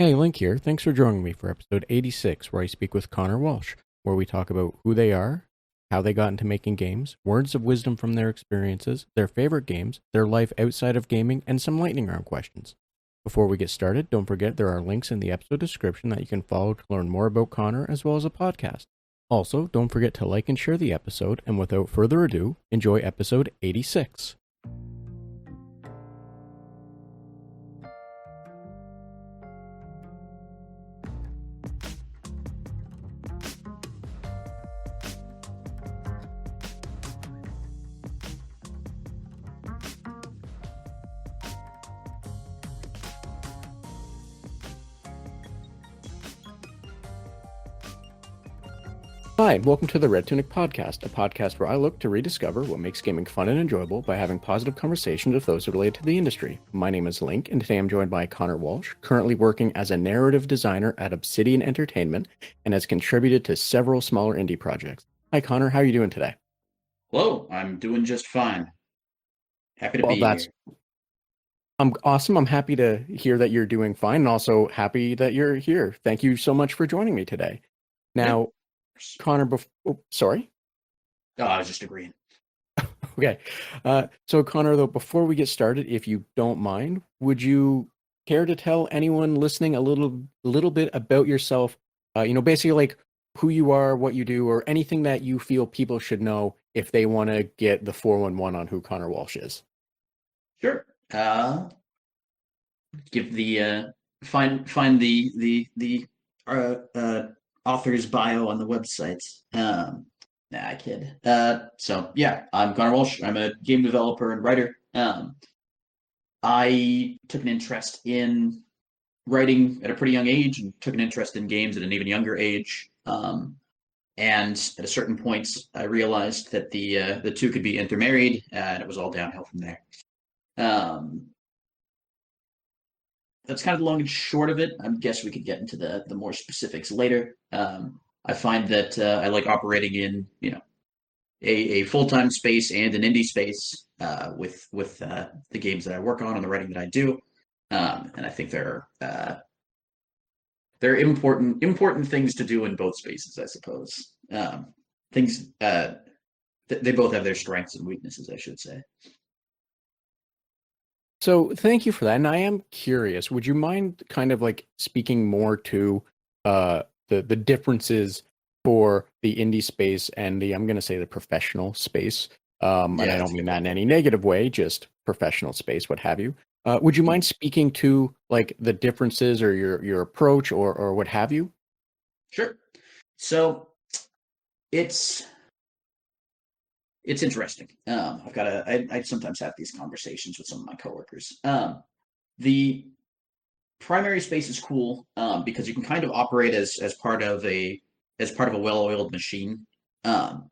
Hey, Link here. Thanks for joining me for episode 86, where I speak with Conor Walsh, where we talk about who they are, how they got into making games, words of wisdom from their experiences, their favorite games, their life outside of gaming, and some lightning round questions. Before we get started, don't forget there are links in the episode description that you can follow to learn more about Conor as well as a podcast. Also, don't forget to like and share the episode, and without further ado, enjoy episode 86. Hi, and welcome to the Red Tunic Podcast, a podcast where I look to rediscover what makes gaming fun and enjoyable by having positive conversations with those related to the industry. My name is Link, and today I'm joined by Conor Walsh, currently working as a narrative designer at Obsidian Entertainment, and has contributed to several smaller indie projects. Hi, Conor. How are you doing today? Hello, I'm doing just fine. Happy to Well, be here. I'm awesome. I'm happy to hear that you're doing fine, and also happy that you're here. Thank you so much for joining me today. Yeah. Now, Conor, sorry. Oh, I was just agreeing. Okay. So Conor, though, before we get started, if you don't mind, would you care to tell anyone listening a little bit about yourself? Basically like who you are, what you do, or anything that you feel people should know if they want to get the 411 on who Conor Walsh is. Sure. Give the find the author's bio on the website. Nah, I kid. So yeah, I'm Conor Walsh. I'm a game developer and writer. I took an interest in writing at a pretty young age and took an interest in games at an even younger age. And at a certain point, I realized that the two could be intermarried, and it was all downhill from there. That's kind of the long and short of it. I guess we could get into the more specifics later. I find that I like operating in a full time space and an indie space with the games that I work on and the writing that I do, and I think they're important things to do in both spaces, I suppose. Things they both have their strengths and weaknesses, I should say. So thank you for that. And I am curious, would you mind kind of like speaking more to the differences for the indie space and the, I'm going to say, the professional space? And Yeah, I that's don't a mean good that way in to put any it. negative way, just professional space, what have you. Would you mind speaking to like the differences or your approach or what have you? Sure. So it's it's interesting. I sometimes have these conversations with some of my coworkers. The primary space is cool because you can kind of operate as part of a well-oiled machine. Um,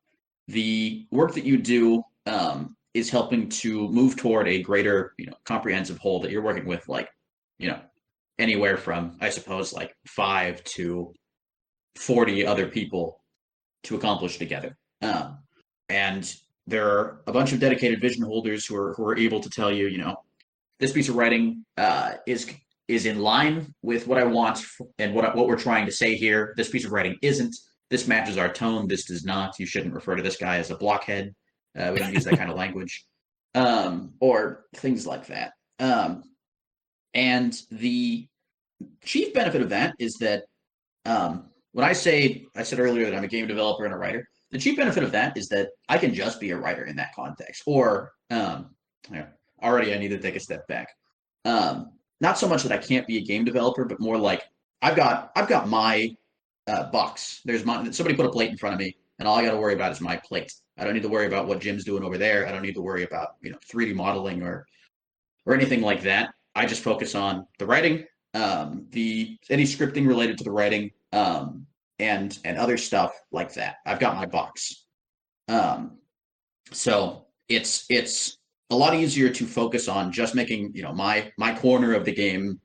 the work that you do is helping to move toward a greater, comprehensive whole that you're working with, like, you know, anywhere from, I suppose, like 5 to 40 other people to accomplish together. And there are a bunch of dedicated vision holders who are able to tell you, this piece of writing is in line with what I want and what we're trying to say here. This piece of writing isn't. This matches our tone. This does not. You shouldn't refer to this guy as a blockhead. We don't use that kind of language, or things like that. And the chief benefit of that is that when I said earlier that I'm a game developer and a writer. The chief benefit of that is that I can just be a writer in that context. Or yeah, already I need to take a step back. Not so much that I can't be a game developer, but more like I've got my box. There's my somebody put a plate in front of me, and all I got to worry about is my plate. I don't need to worry about what Jim's doing over there. I don't need to worry about 3D modeling or anything like that. I just focus on the writing, the any scripting related to the writing, and other stuff like that. I've got my box, so it's a lot easier to focus on just making my corner of the game,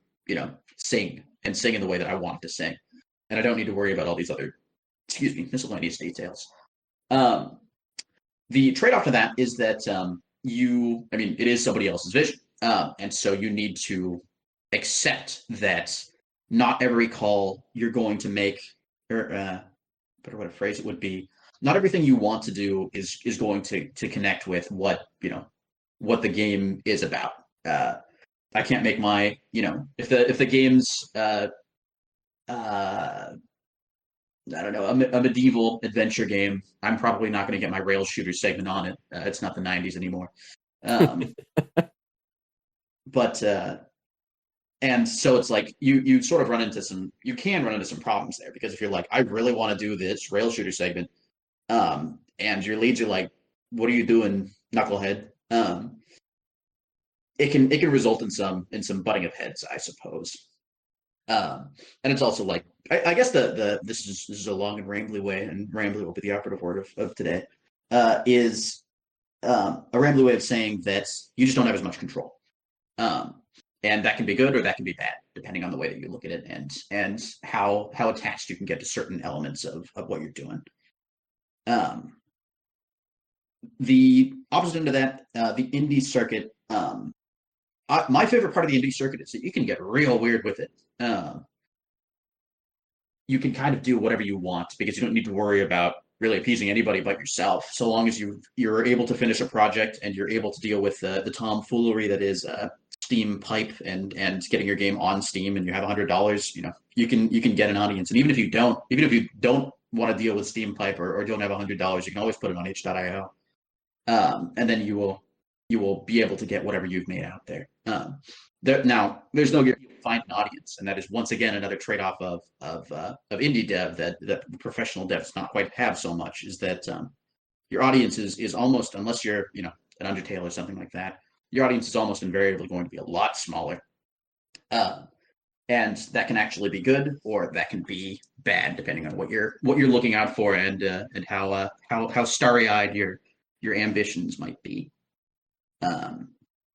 sing and sing in the way that I want it to sing, and I don't need to worry about all these other miscellaneous details. Um, the trade-off to that is that it is somebody else's vision, and so you need to accept that not every call you're going to make, or better way to phrase it would be, not everything you want to do is going to connect with what the game is about. I can't make my, if the game's I don't know, a medieval adventure game, I'm probably not going to get my rail shooter segment on it. It's not the 90s anymore. Um, but and so it's like you sort of you can run into some problems there, because if you're like, I really want to do this rail shooter segment, and your leads are like, what are you doing, knucklehead? It can result in some butting of heads, I suppose. And it's also like, I guess this is a long and rambly way, and rambly will be the operative word of today. Is a rambly way of saying that you just don't have as much control, and that can be good or that can be bad depending on the way that you look at it, and how attached you can get to certain elements of what you're doing. The opposite end of that, the indie circuit. My favorite part of the indie circuit is that you can get real weird with it. You can kind of do whatever you want, because you don't need to worry about really appeasing anybody but yourself, so long as you're able to finish a project and you're able to deal with the tomfoolery that is Steam pipe and getting your game on Steam, and you have $100. You can get an audience, and even if you don't want to deal with Steam pipe, or don't have $100, you can always put it on itch.io, and then you will be able to get whatever you've made out there. Now, there's no guarantee you'll find an audience, and that is once again another trade-off of indie dev that professional devs not quite have so much, is that your audience is almost, unless you're an Undertale or something like that, your audience is almost invariably going to be a lot smaller, and that can actually be good, or that can be bad depending on what you're looking out for, and how starry-eyed your ambitions might be.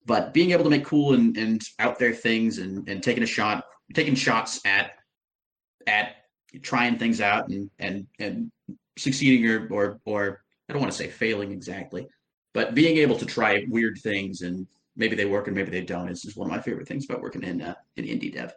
But being able to make cool and out there things, and taking shots at trying things out, and succeeding or I don't want to say failing exactly, but being able to try weird things, and maybe they work and maybe they don't, is one of my favorite things about working in indie dev.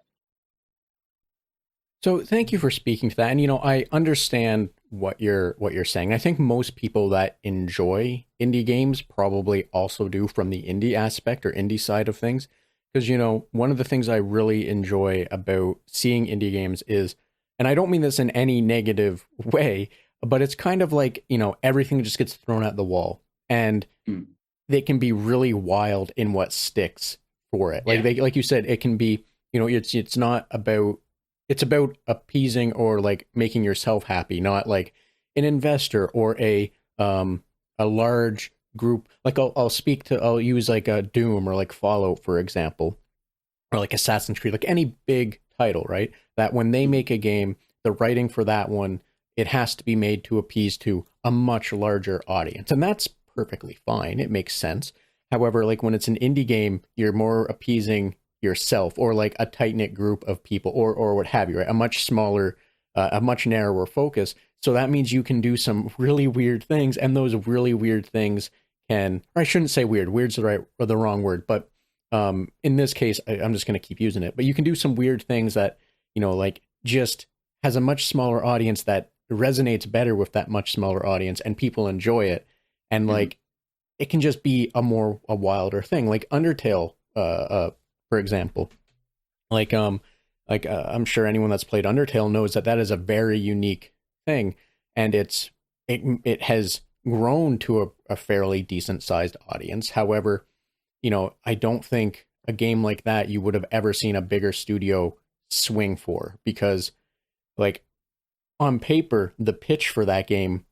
So thank you for speaking to that. And I understand what you're saying. I think most people that enjoy indie games probably also do, from the indie aspect or indie side of things. Because one of the things I really enjoy about seeing indie games is, and I don't mean this in any negative way, but it's kind of like, everything just gets thrown at the wall, and they can be really wild in what sticks for it. Like like you said, it can be, it's not about, it's about appeasing or like making yourself happy, not like an investor or a large group. Like I'll use like a Doom or like Fallout, for example, or like Assassin's Creed, like any big title, right? That when they make a game, the writing for that one, it has to be made to appease to a much larger audience. And that's perfectly fine. It makes sense. However, like when it's an indie game, you're more appeasing yourself or like a tight-knit group of people, or what have you, right? A much smaller, a much narrower focus. So that means you can do some really weird things, and those really weird things can, or I shouldn't say weird, weird's the wrong word, but in this case, I'm just going to keep using it, but you can do some weird things that, like just has a much smaller audience that resonates better with that much smaller audience, and people enjoy it. And like, it can just be a wilder thing, like Undertale, for example. Like I'm sure anyone that's played Undertale knows that is a very unique thing, and it has grown to a fairly decent sized audience. However, I don't think a game like that you would have ever seen a bigger studio swing for, because like on paper, the pitch for that game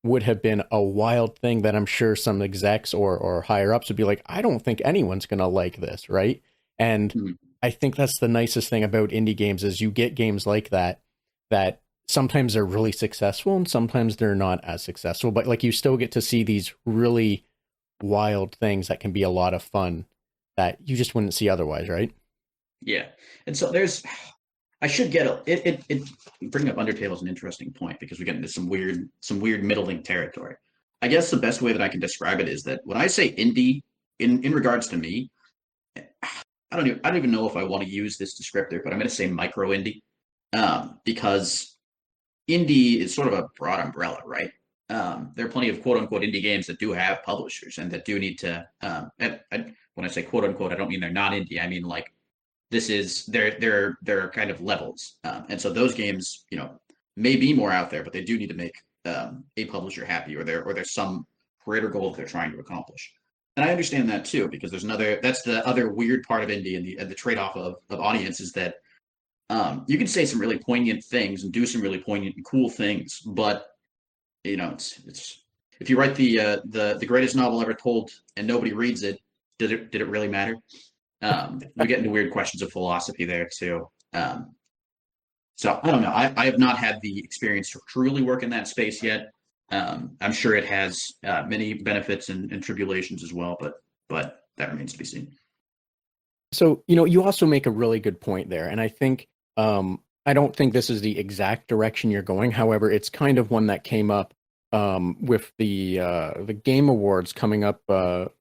would have been a wild thing that I'm sure some execs or higher ups would be like, I don't think anyone's going to like this, right? And I think that's the nicest thing about indie games, is you get games like that sometimes they're really successful and sometimes they're not as successful, but like you still get to see these really wild things that can be a lot of fun that you just wouldn't see otherwise, right? Yeah. And so I should get it bringing up Undertale is an interesting point, because we get into some weird middling territory. I guess the best way that I can describe it is that when I say indie, in regards to me, I don't even know if I want to use this descriptor, but I'm going to say micro indie, because indie is sort of a broad umbrella, right? There are plenty of quote unquote indie games that do have publishers and that do need to. When I say quote unquote, I don't mean they're not indie. I mean like this is they're kind of levels, and so those games, may be more out there, but they do need to make a publisher happy, or there's some greater goal that they're trying to accomplish. And I understand that too, because that's the other weird part of indie, and the trade off of audience is that you can say some really poignant things and do some really poignant and cool things, but it's if you write the greatest novel ever told and nobody reads it, did it really matter? We get into weird questions of philosophy there too. So I don't know. I have not had the experience to truly work in that space yet. I'm sure it has many benefits and tribulations as well, but that remains to be seen. So, you also make a really good point there. And I think, I don't think this is the exact direction you're going. However, it's kind of one that came up with the Game Awards coming up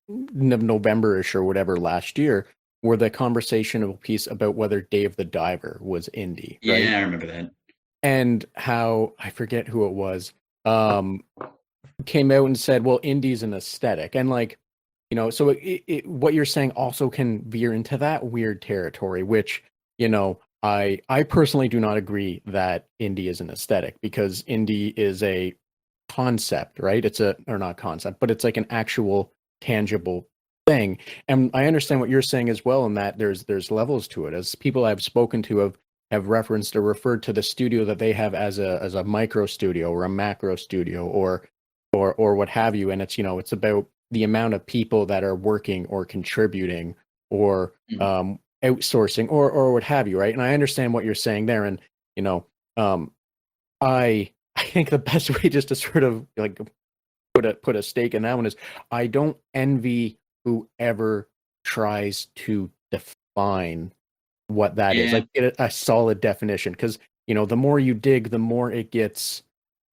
November-ish or whatever last year, where the conversational piece about whether Dave the Diver was indie, right? Yeah, I remember that. And how, I forget who it was, came out and said, well, indie's an aesthetic. And like, so what you're saying also can veer into that weird territory, which, I personally do not agree that indie is an aesthetic, because indie is a concept, right? Or not concept, but it's like an actual tangible thing. And I understand what you're saying as well, in that there's levels to it. As people I've spoken to have referenced or referred to the studio that they have as a micro studio or a macro studio or what have you. And it's about the amount of people that are working or contributing or outsourcing or what have you, right? And I understand what you're saying there. And I think the best way just to sort of like put a stake in that one is, I don't envy whoever tries to define what that is. Like, get a solid definition, because the more you dig, the more it gets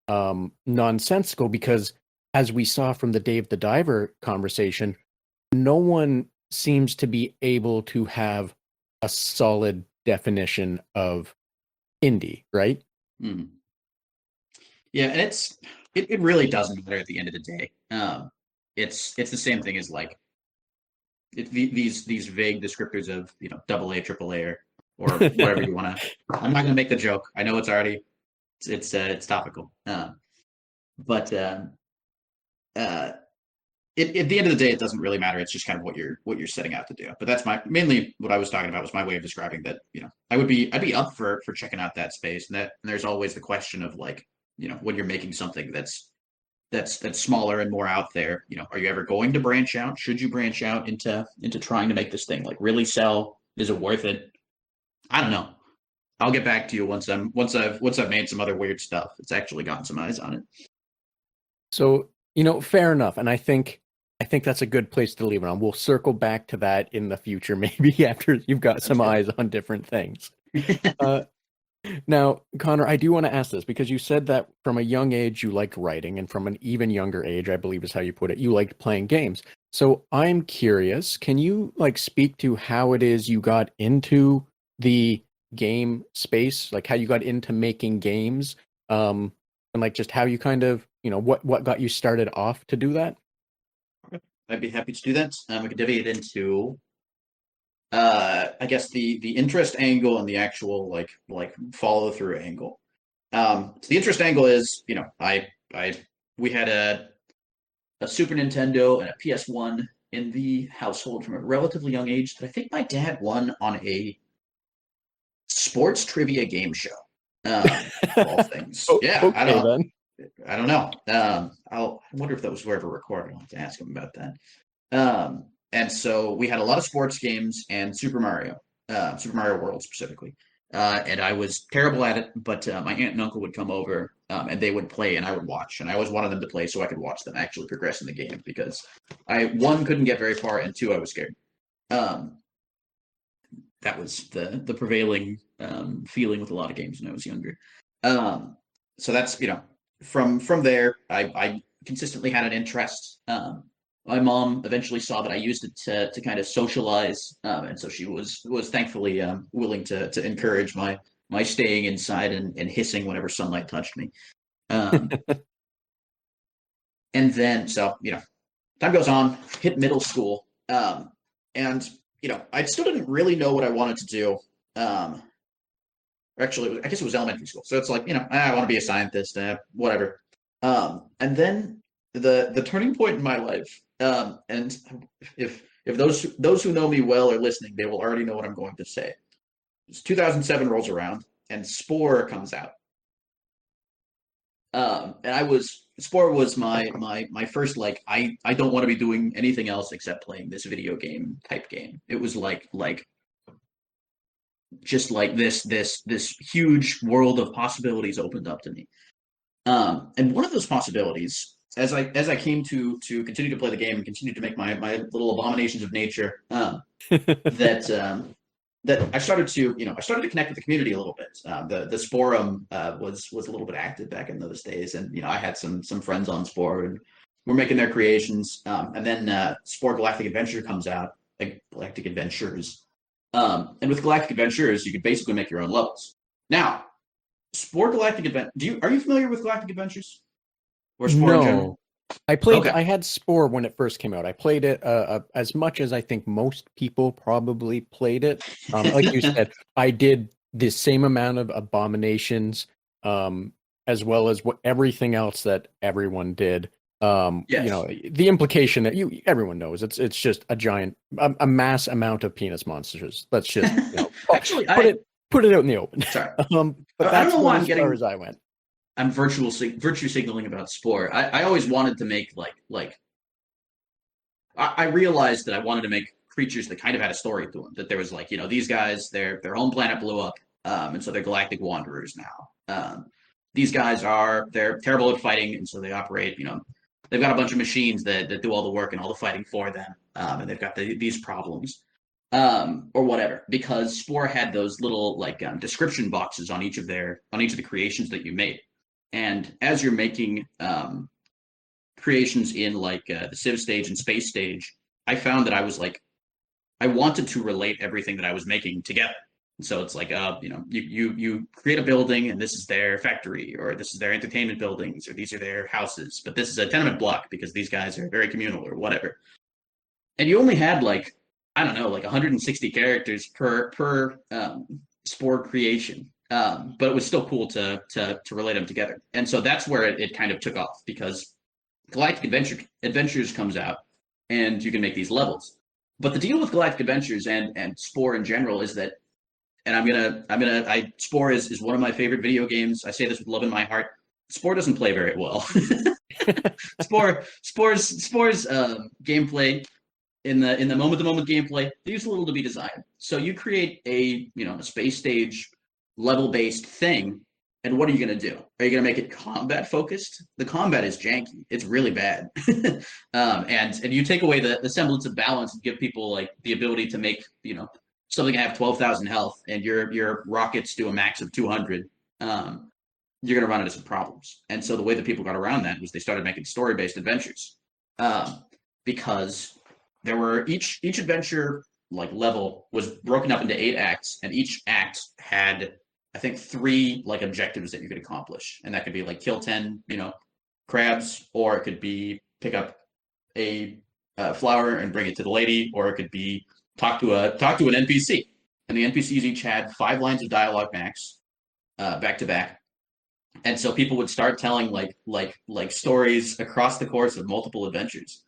nonsensical, because as we saw from the Dave the Diver conversation, no one seems to be able to have a solid definition of indie, right? Mm. Yeah, and it really doesn't matter at the end of the day. It's the same thing as like these vague descriptors of double A, triple A, or whatever you want to. I'm not going to make the joke. I know it's already it's topical. But at the end of the day, it doesn't really matter. It's just kind of what you're setting out to do. But that's mainly what I was talking about, was my way of describing that. I'd be up for checking out that space, and there's always the question of like, when you're making something that's smaller and more out there, are you ever going to branch out? Should you branch out into trying to make this thing like really sell? Is it worth it? I don't know. I'll get back to you once I've made some other weird stuff. It's actually gotten some eyes on it. So, fair enough. And I think that's a good place to leave it on. We'll circle back to that in the future, maybe after you've got some eyes on different things. Now, Conor, I do want to ask this, because you said that from a young age you liked writing, and from an even younger age, I believe is how you put it, you liked playing games. So I'm curious, can you like speak to how it is you got into the game space, like how you got into making games, and like just how you kind of, what got you started off to do that? I'd be happy to do that. We could divvy it into I guess the interest angle and the actual like follow through angle. So the interest angle is, we had a Super Nintendo and a PS1 in the household from a relatively young age that I think my dad won on a sports trivia game show. Of all things. Yeah, okay, I don't know. I wonder if that was ever recorded. I'll have to ask him about that. And so we had a lot of sports games and Super Mario World specifically. And I was terrible at it, but my aunt and uncle would come over and they would play and I would watch. And I always wanted them to play so I could watch them actually progress in the game, because one, couldn't get very far, and two, I was scared. That was the prevailing feeling with a lot of games when I was younger. So that's, from there, I consistently had an interest. my mom eventually saw that I used it to kind of socialize, and so she was thankfully willing to encourage my staying inside and hissing whenever sunlight touched me. Um, and then so time goes on, hit middle school, and I still didn't really know what I wanted to do. Actually, I guess it was elementary school, so it's like I want to be a scientist, whatever. And then the turning point in my life, and if those who know me well are listening, they will already know what I'm going to say. It's 2007 rolls around, and Spore comes out. And Spore was my first like I don't want to be doing anything else except playing this video game type game. It was like just like this huge world of possibilities opened up to me. And one of those possibilities, as I came to continue to play the game and continue to make my little abominations of nature, that I started to connect with the community a little bit. The Sporum was a little bit active back in those days, and I had some friends on Spore, and we're making their creations. And then Spore Galactic Adventure comes out, like Galactic Adventures. And with Galactic Adventures, you could basically make your own levels. Now, Spore Galactic Adventure. Are you familiar with Galactic Adventures or Spore in general? No. I played. Okay. I had Spore when it first came out. I played it as much as I think most people probably played it. Like you said, I did the same amount of abominations, as well as everything else that everyone did. Yes. The implication that everyone knows it's just a giant, a mass amount of penis monsters. Let's just Actually, put it out in the open. Sorry. But I don't that's know why I'm as getting. far as I went. I'm virtue signaling about Spore. I always wanted to make I realized that I wanted to make creatures that kind of had a story to them. That there was these guys, their home planet blew up, and so they're galactic wanderers now. These guys they're terrible at fighting, and so they operate. They've got a bunch of machines that do all the work and all the fighting for them, and they've got these problems, or whatever. Because Spore had those little description boxes on each of the creations that you made. And as you're making creations in the Civ stage and space stage, I found that I wanted to relate everything that I was making together. And so it's you create a building and this is their factory, or this is their entertainment buildings, or these are their houses, but this is a tenement block because these guys are very communal or whatever. And you only had I don't know, 160 characters per Spore creation. But it was still cool to relate them together. And so that's where it kind of took off, because Galactic Adventures comes out and you can make these levels. But the deal with Galactic Adventures and Spore in general is that, and Spore is one of my favorite video games. I say this with love in my heart. Spore doesn't play very well. Spore's gameplay in the moment-to-moment gameplay leaves a little to be desired. So you create a space stage level-based thing, and what are you going to do? Are you going to make it combat-focused? The combat is janky. It's really bad. And you take away the semblance of balance and give people the ability to make something have 12,000 health, and your rockets do a max of 200. You're going to run into some problems. And so the way that people got around that was they started making story-based adventures, because there were each adventure level was broken up into 8 acts, and each act had, I think, 3 objectives that you could accomplish, and that could be kill 10 crabs, or it could be pick up a flower and bring it to the lady, or it could be talk to an NPC. And the NPCs each had 5 lines of dialogue max, back to back. And so people would start telling stories across the course of multiple adventures.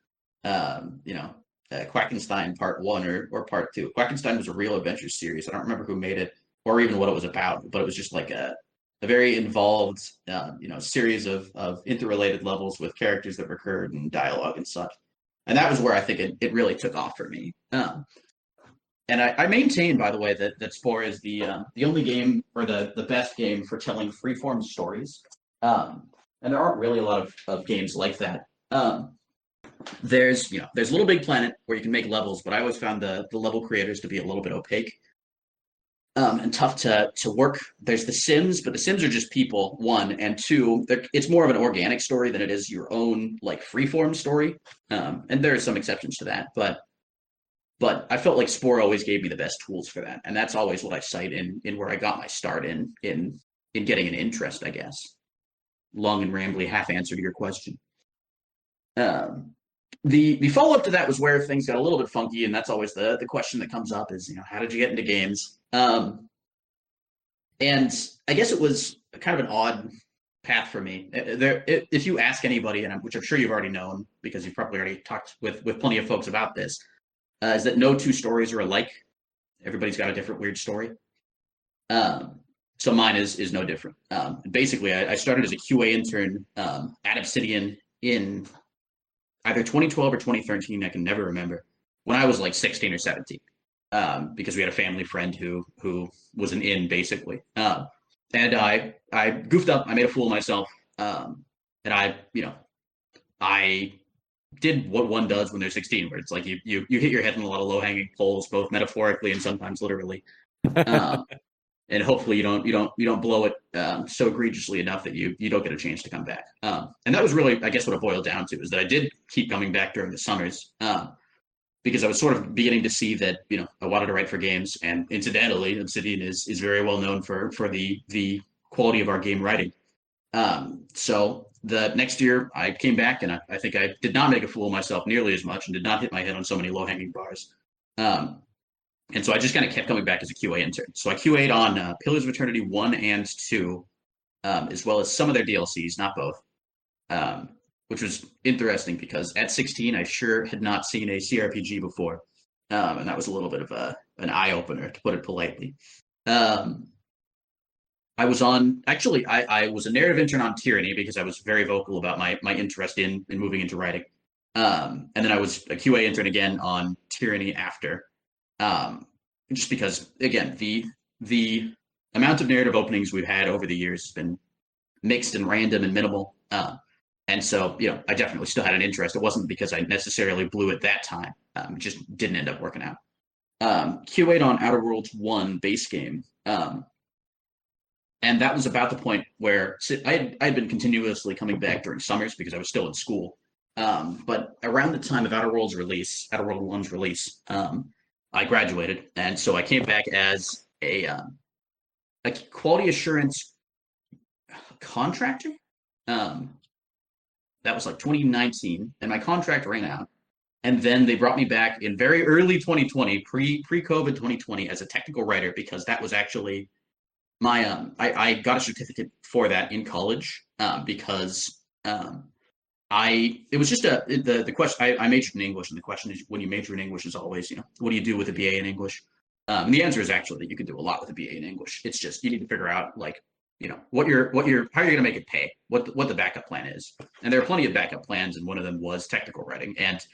Quackenstein Part 1 or Part 2. Quackenstein was a real adventure series. I don't remember who made it or even what it was about, but it was just a very involved series of interrelated levels with characters that recurred and dialogue and such. And that was where I think it really took off for me. And I maintain, by the way, that Spore is the only game, or the best game, for telling freeform stories. And there aren't really a lot of games like that. There's Little Big Planet, where you can make levels, but I always found the level creators to be a little bit opaque. and tough to work. There's the Sims, but the Sims are just people, one, and two, it's more of an organic story than it is your own like freeform story. And there are some exceptions to that, but I felt like Spore always gave me the best tools for that, and that's always what I cite in where I got my start in getting an interest, I guess. Long and rambly half answer to your question. Um, the follow up to that was where things got a little bit funky, and that's always the question that comes up is, how did you get into games? And I guess it was kind of an odd path for me. If you ask anybody, and which I'm sure you've already known because you've probably already talked with plenty of folks about this, is that no two stories are alike. Everybody's got a different weird story. So mine is no different. Basically, I started as a QA intern at Obsidian in either 2012 or 2013. I can never remember, when I was like 16 or 17, because we had a family friend who was an in basically, and I goofed up. I made a fool of myself, and I did what one does when they're 16, where it's like you hit your head on a lot of low hanging poles, both metaphorically and sometimes literally. Um, and hopefully you don't blow it so egregiously enough that you don't get a chance to come back. And that was really, I guess, what it boiled down to, is that I did keep coming back during the summers, because I was sort of beginning to see that I wanted to write for games, and incidentally, Obsidian is very well known for the quality of our game writing. So the next year I came back, and I think I did not make a fool of myself nearly as much, and did not hit my head on so many low hanging bars. And so I just kind of kept coming back as a QA intern. So I QA'd on Pillars of Eternity 1 and 2, as well as some of their DLCs, not both, which was interesting because at 16, I sure had not seen a CRPG before. And that was a little bit of an eye-opener, to put it politely. I was a narrative intern on Tyranny because I was very vocal about my interest in moving into writing. And then I was a QA intern again on Tyranny after. Just because, again, the amount of narrative openings we've had over the years has been mixed and random and minimal. And so, I definitely still had an interest. It wasn't because I necessarily blew it that time. It just didn't end up working out. QA'd on Outer Worlds 1 base game. And that was about the point where I had been continuously coming back during summers because I was still in school. But around the time of Outer Worlds release, Outer World 1's release, I graduated, and so I came back as a quality assurance contractor. That was like 2019, and my contract ran out. And then they brought me back in very early 2020, pre-COVID 2020, as a technical writer, because that was actually my I got a certificate for that in college, because it was just the question. I majored in English, and the question is, when you major in English, is always, what do you do with a BA in English? And the answer is actually that you can do a lot with a BA in English. It's just, you need to figure out, like, how you're going to make it pay, what the backup plan is. And there are plenty of backup plans, and one of them was technical writing. And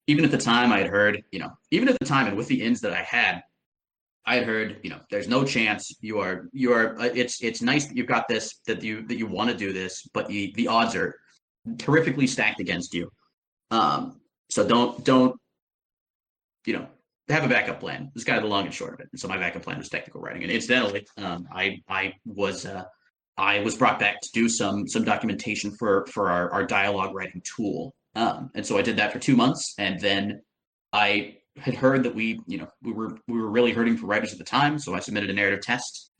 even at the time, I had heard, even at the time, and with the ins that I had heard, there's no chance you are. It's nice that you've got this, that you want to do this, but the odds are terrifically stacked against you. So don't have a backup plan. It's kind of the long and short of it. And so my backup plan was technical writing. And incidentally, I was brought back to do some documentation for our dialogue writing tool. And so I did that for 2 months, and then I had heard that we were really hurting for writers at the time, so I submitted a narrative test.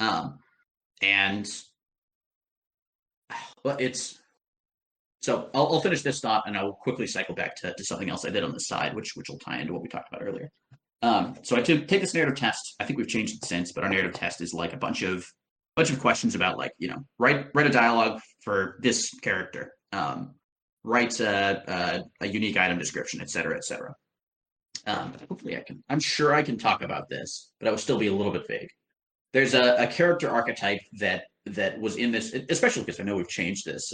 So I'll finish this thought, and I will quickly cycle back to something else I did on the side, which will tie into what we talked about earlier. So I take this narrative test. I think we've changed it since, but our narrative test is like a bunch of questions about, like, write a dialogue for this character, write a unique item description, etc., etc. Hopefully I'm sure I can talk about this, but I will still be a little bit vague. There's a character archetype that was in this, especially because I know we've changed this.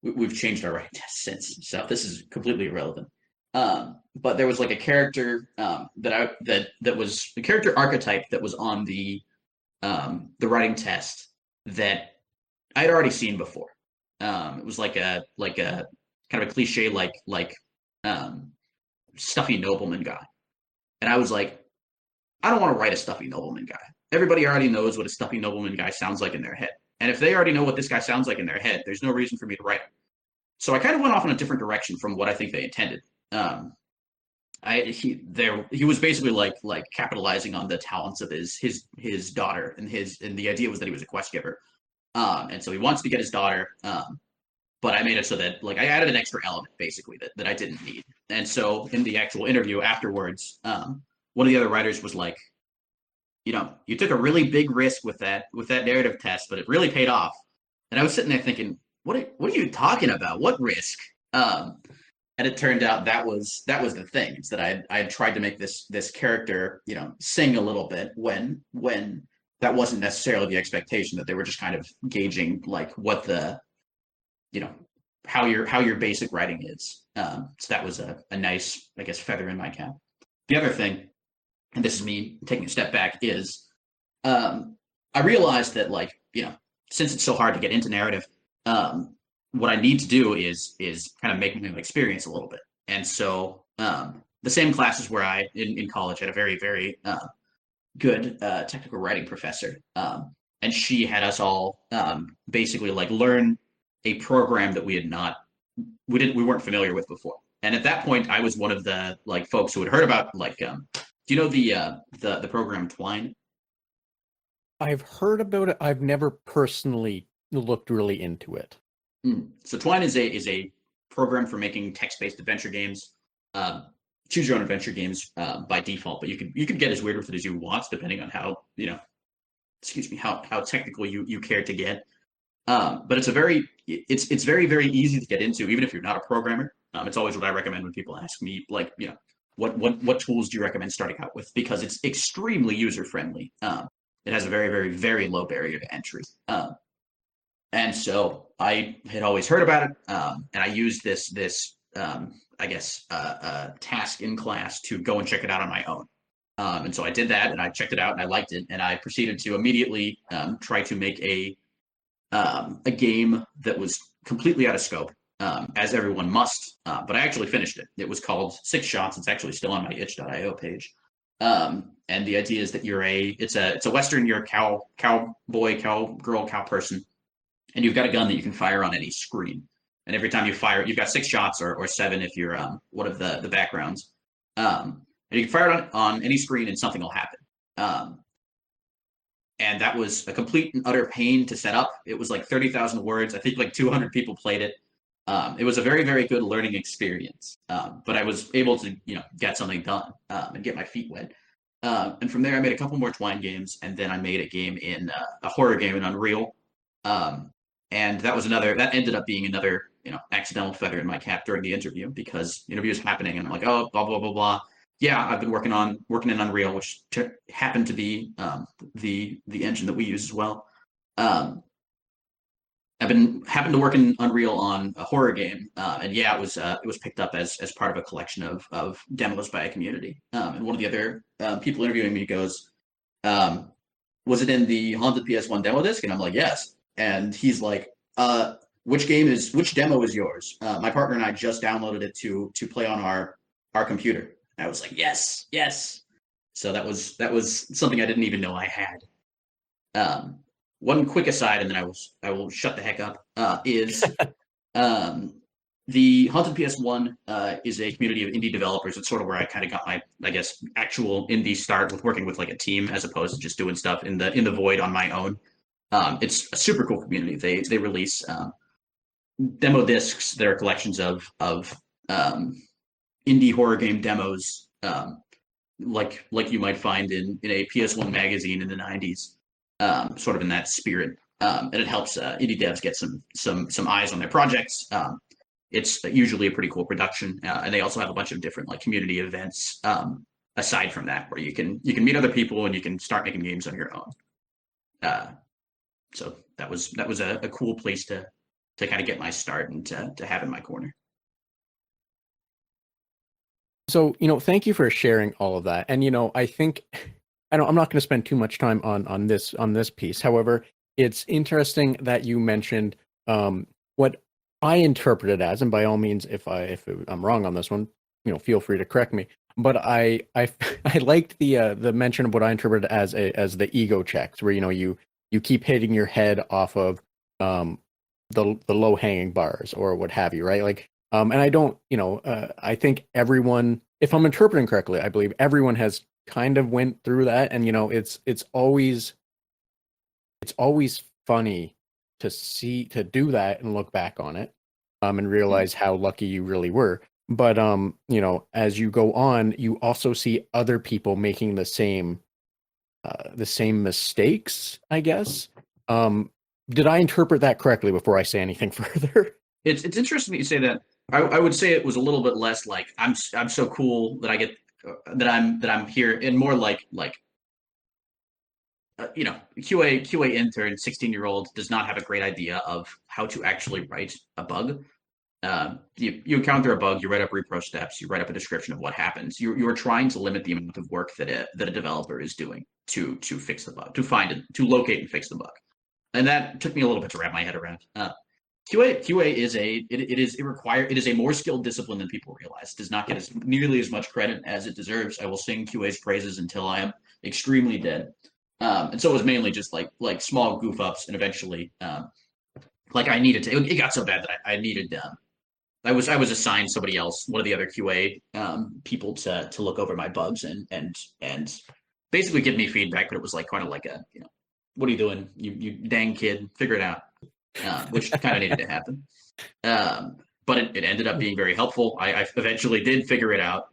We've changed our writing test since, so this is completely irrelevant. But there was like a character that was a character archetype that was on the writing test that I had already seen before. It was like a kind of a cliche like stuffy nobleman guy, and I was like, I don't want to write a stuffy nobleman guy. everybody already knows what a stuffy nobleman guy sounds like in their head. And if they already know what this guy sounds like in their head, there's no reason for me to write him. So I kind of went off in a different direction from what I think they intended. He was basically like capitalizing on the talents of his daughter, and the idea was that he was a quest giver, and so he wants to get his daughter. But I made it so that like I added an extra element basically that I didn't need. And so in the actual interview afterwards, one of the other writers was like, you took a really big risk with that narrative test, but it really paid off. And I was sitting there thinking, what are you talking about? What risk? And it turned out that was the thing. It's that I had tried to make this character, sing a little bit when that wasn't necessarily the expectation, that they were just kind of gauging like what the, how your basic writing is. So that was a nice, I guess, feather in my cap. The other thing, and this is me taking a step back, is I realized that since it's so hard to get into narrative, what I need to do is kind of make them experience a little bit. And so the same classes where I in college had a very, very good technical writing professor, and she had us all basically learn a program that we weren't familiar with before. And at that point, I was one of the folks who had heard about do you know the program Twine? I've heard about it. I've never personally looked really into it. So Twine is a program for making text-based adventure games. Choose your own adventure games by default, but you could get as weird with it as you want, depending on how how technical you care to get. But it's very very easy to get into, even if you're not a programmer. It's always what I recommend when people ask me what tools do you recommend starting out with, because it's extremely user friendly. It has a very very very low barrier to entry. And so I had always heard about it, and I used this task in class to go and check it out on my own. And so I did that, and I checked it out, and I liked it, and I proceeded to immediately try to make a game that was completely out of scope, as everyone must. But I actually finished it. It was called 6 Shots. It's actually still on my itch.io page. And the idea is that it's a Western. You're a cowboy, cowgirl, cow person. And you've got a gun that you can fire on any screen. And every time you fire, you've got 6 shots or 7 if you're one of the backgrounds. And you can fire it on any screen and something will happen. And that was a complete and utter pain to set up. It was 30,000 words. I think 200 people played it. It was a very, very good learning experience. But I was able to, get something done and get my feet wet. And from there, I made a couple more Twine games. And then I made a game a horror game in Unreal. And that ended up being another, accidental feather in my cap during the interview, because the interview was happening and I'm like, oh, blah, blah, blah, blah. Yeah, I've been working in Unreal, which happened to be the engine that we use as well. I've happened to work in Unreal on a horror game, and yeah, it was picked up as part of a collection of demos by a community. And one of the other people interviewing me goes, was it in the Haunted PS1 demo disc? And I'm like, yes. And he's like, which demo is yours? My partner and I just downloaded it to play on our computer. And I was like, yes. So that was something I didn't even know I had. One quick aside, and then I will shut the heck up, is the Haunted PS1 is a community of indie developers. It's sort of where I kind of got my, I guess, actual indie start, with working with a team as opposed to just doing stuff in the void on my own. It's a super cool community. They release demo discs that are collections of indie horror game demos, like you might find in a PS1 magazine in the 90s, sort of in that spirit. And it helps indie devs get some eyes on their projects. It's usually a pretty cool production, and they also have a bunch of different community events aside from that, where you can meet other people and you can start making games on your own. So that was a cool place to kind of get my start and to have in my corner. So, thank you for sharing all of that. And, I think, I'm not going to spend too much time on this piece. However, it's interesting that you mentioned what I interpreted as, and by all means, if I'm wrong on this one, feel free to correct me. but I liked the mention of what I interpreted as the ego checks, where you keep hitting your head off of um the low hanging bars or what have you, right? Like and I don't, I think everyone, if I'm interpreting correctly, I believe everyone has kind of went through that, and it's always funny to do that and look back on it, and realize how lucky you really were. But as you go on, you also see other people making the same mistakes, I guess. Did I interpret that correctly before I say anything further? It's interesting that you say that. I would say it was a little bit less like I'm so cool that I get that I'm here, and more like QA intern, 16-year-old does not have a great idea of how to actually write a bug. You encounter a bug, you write up repro steps, you write up a description of what happens. You are trying to limit the amount of work that a developer is doing to fix the bug, to find it, to locate and fix the bug. And that took me a little bit to wrap my head around. QA is it is a more skilled discipline than people realize. It does not get nearly as much credit as it deserves. I will sing QA's praises until I am extremely dead. And so it was mainly just like small goof ups, and eventually, like I needed to. It got so bad that I needed. I was assigned somebody else, one of the other QA people, to look over my bugs and basically give me feedback. But it was like kind of like what are you doing? You dang kid, figure it out. Which kind of needed to happen. But it ended up being very helpful. I eventually did figure it out,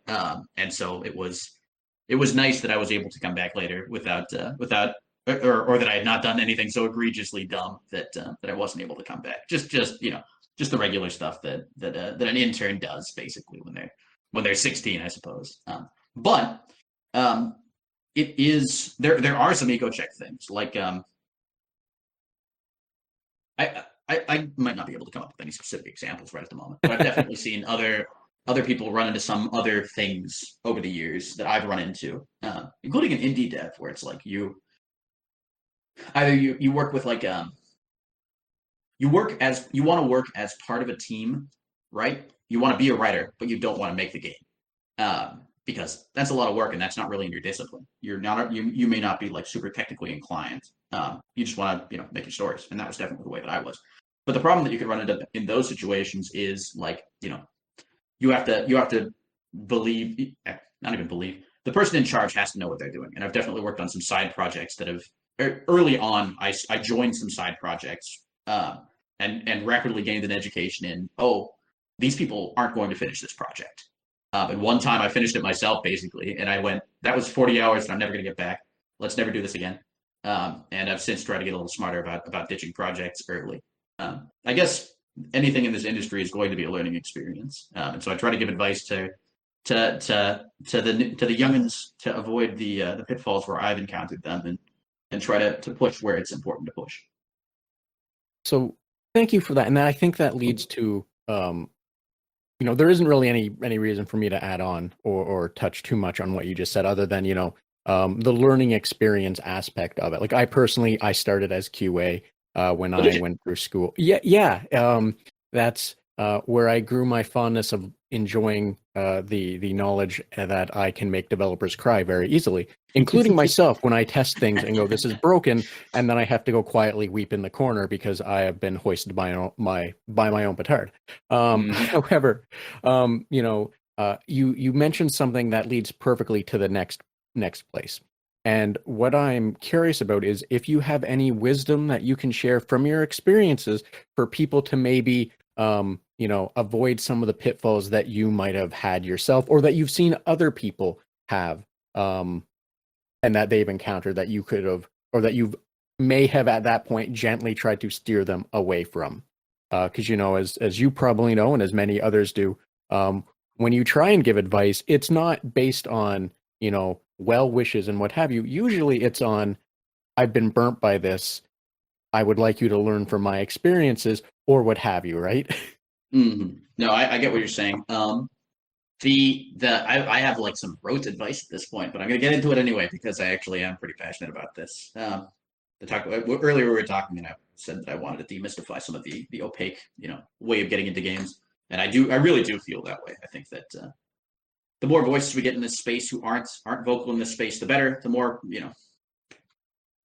and so it was nice that I was able to come back later without or that I had not done anything so egregiously dumb that I wasn't able to come back. Just the regular stuff that an intern does basically when they're 16, I suppose. But it is there are some eco check things like I might not be able to come up with any specific examples right at the moment, but I've definitely seen other people run into some other things over the years that I've run into, including an indie dev where it's like you work with like you want to work as part of a team, right? You want to be a writer, but you don't want to make the game. Because that's a lot of work and that's not really in your discipline. You may not be like super technically inclined. You just want to make your stories, and that was definitely the way that I was. But the problem that you could run into in those situations is like you have to believe, not even believe, the person in charge has to know what they're doing. And I've definitely worked on some side projects that have early on. I joined some side projects, and rapidly gained an education in, these people aren't going to finish this project. And one time I finished it myself, basically, and I went, that was 40 hours that I'm never going to get back. Let's never do this again. And I've since tried to get a little smarter about ditching projects early. I guess anything in this industry is going to be a learning experience, and so I try to give advice to the youngins to avoid the pitfalls where I've encountered them, and try to push where it's important to push. So thank you for that, and I think that leads to there isn't really any reason for me to add on or touch too much on what you just said, other than the learning experience aspect of it. Like I started as QA when I went through school. Yeah. That's where I grew my fondness of enjoying the knowledge that I can make developers cry very easily, including myself when I test things and go, "This is broken," and then I have to go quietly weep in the corner because I have been hoisted by my own petard. However, you mentioned something that leads perfectly to the next place. And what I'm curious about is if you have any wisdom that you can share from your experiences for people to maybe avoid some of the pitfalls that you might have had yourself, or that you've seen other people have, and that they've encountered that you could have, or that you may have at that point gently tried to steer them away from. Because as you probably know, and as many others do, when you try and give advice, it's not based on well wishes and what have you. Usually it's on, I've been burnt by this, I would like you to learn from my experiences, or what have you, right? Mm-hmm. No, I get what you're saying. I have like some rote advice at this point, but I'm gonna get into it anyway because I actually am pretty passionate about this. Earlier we were talking, and I said that I wanted to demystify some of the opaque way of getting into games, and I really do feel that way. I think that the more voices we get in this space who aren't vocal in this space, the better. The more,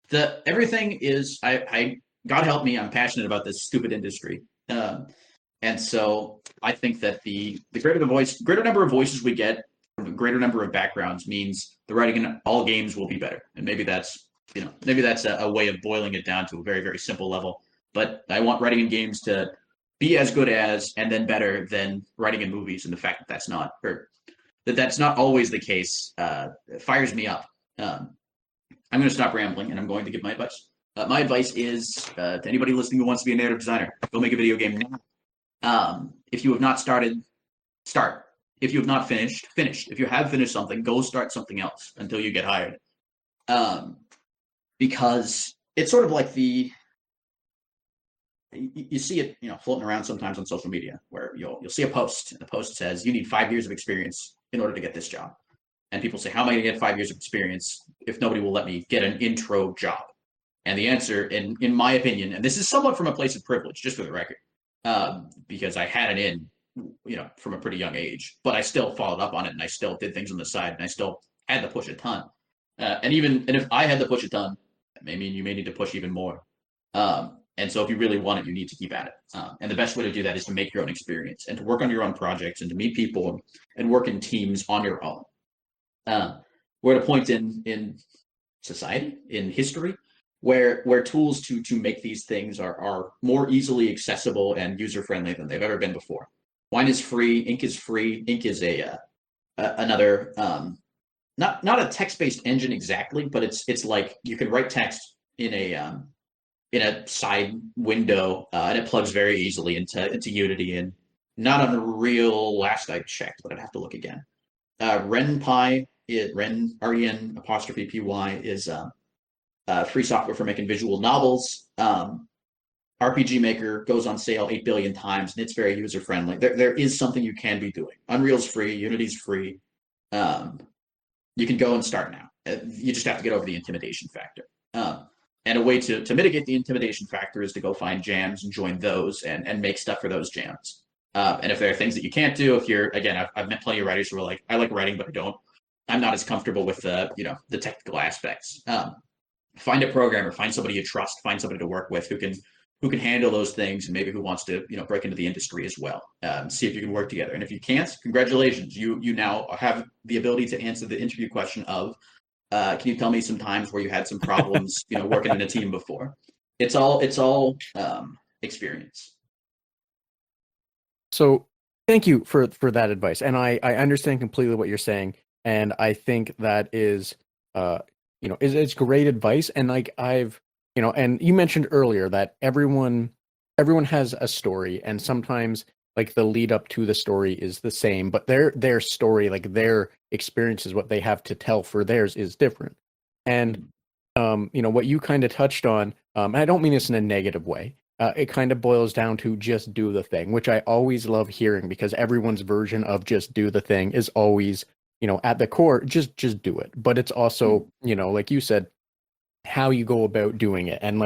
the everything is. I God help me, I'm passionate about this stupid industry, and so I think that the greater number of voices we get from a greater number of backgrounds means the writing in all games will be better. And maybe that's a way of boiling it down to a very, very simple level. But I want writing in games to be as good as and then better than writing in movies. And the fact that that's not always the case fires me up. I'm going to stop rambling and I'm going to give my advice. My advice is to anybody listening who wants to be a narrative designer, go make a video game now. If you have not started, start. If you have not finished, finish. If you have finished something, go start something else until you get hired. Because it's sort of like you see it, floating around sometimes on social media where you'll see a post and the post says you need 5 years of experience in order to get this job. And people say, how am I going to get 5 years of experience if nobody will let me get an intro job? And the answer, in my opinion, and this is somewhat from a place of privilege, just for the record, because I had it in, from a pretty young age, but I still followed up on it and I still did things on the side and I still had to push a ton. And if I had to push a ton, maybe you may need to push even more. And so if you really want it, you need to keep at it. And the best way to do that is to make your own experience and to work on your own projects and to meet people and work in teams on your own. We're at a point in society, in history, where tools to make these things are more easily accessible and user-friendly than they've ever been before. Wine is free, ink is free. Ink is another not a text-based engine exactly, but it's like you can write text in a side window, and it plugs very easily into Unity, and not Unreal last I checked, but I'd have to look again. RenPy, REN apostrophe PY is free software for making visual novels. RPG Maker goes on sale 8 billion times, and it's very user friendly. There is something you can be doing. Unreal's free, Unity's free. You can go and start now. You just have to get over the intimidation factor. And a way to mitigate the intimidation factor is to go find jams and join those and make stuff for those jams. And if there are things that you can't do, if you're, again, I've met plenty of writers who are like, I like writing, but I don't. I'm not as comfortable with the technical aspects. Find a programmer, find somebody you trust, find somebody to work with who can handle those things, and maybe who wants to break into the industry as well. See if you can work together. And if you can't, congratulations, you now have the ability to answer the interview question of, can you tell me some times where you had some problems, working in a team before? It's all experience. So thank you for that advice. And I understand completely what you're saying. And I think that is, it's great advice. And like and you mentioned earlier that everyone has a story, and sometimes like the lead up to the story is the same, but their story, like their experiences, what they have to tell for theirs is different. And what you kind of touched on, and I don't mean this in a negative way. It kind of boils down to just do the thing, which I always love hearing, because everyone's version of just do the thing is always, at the core, just do it. But it's also, like you said, how you go about doing it, and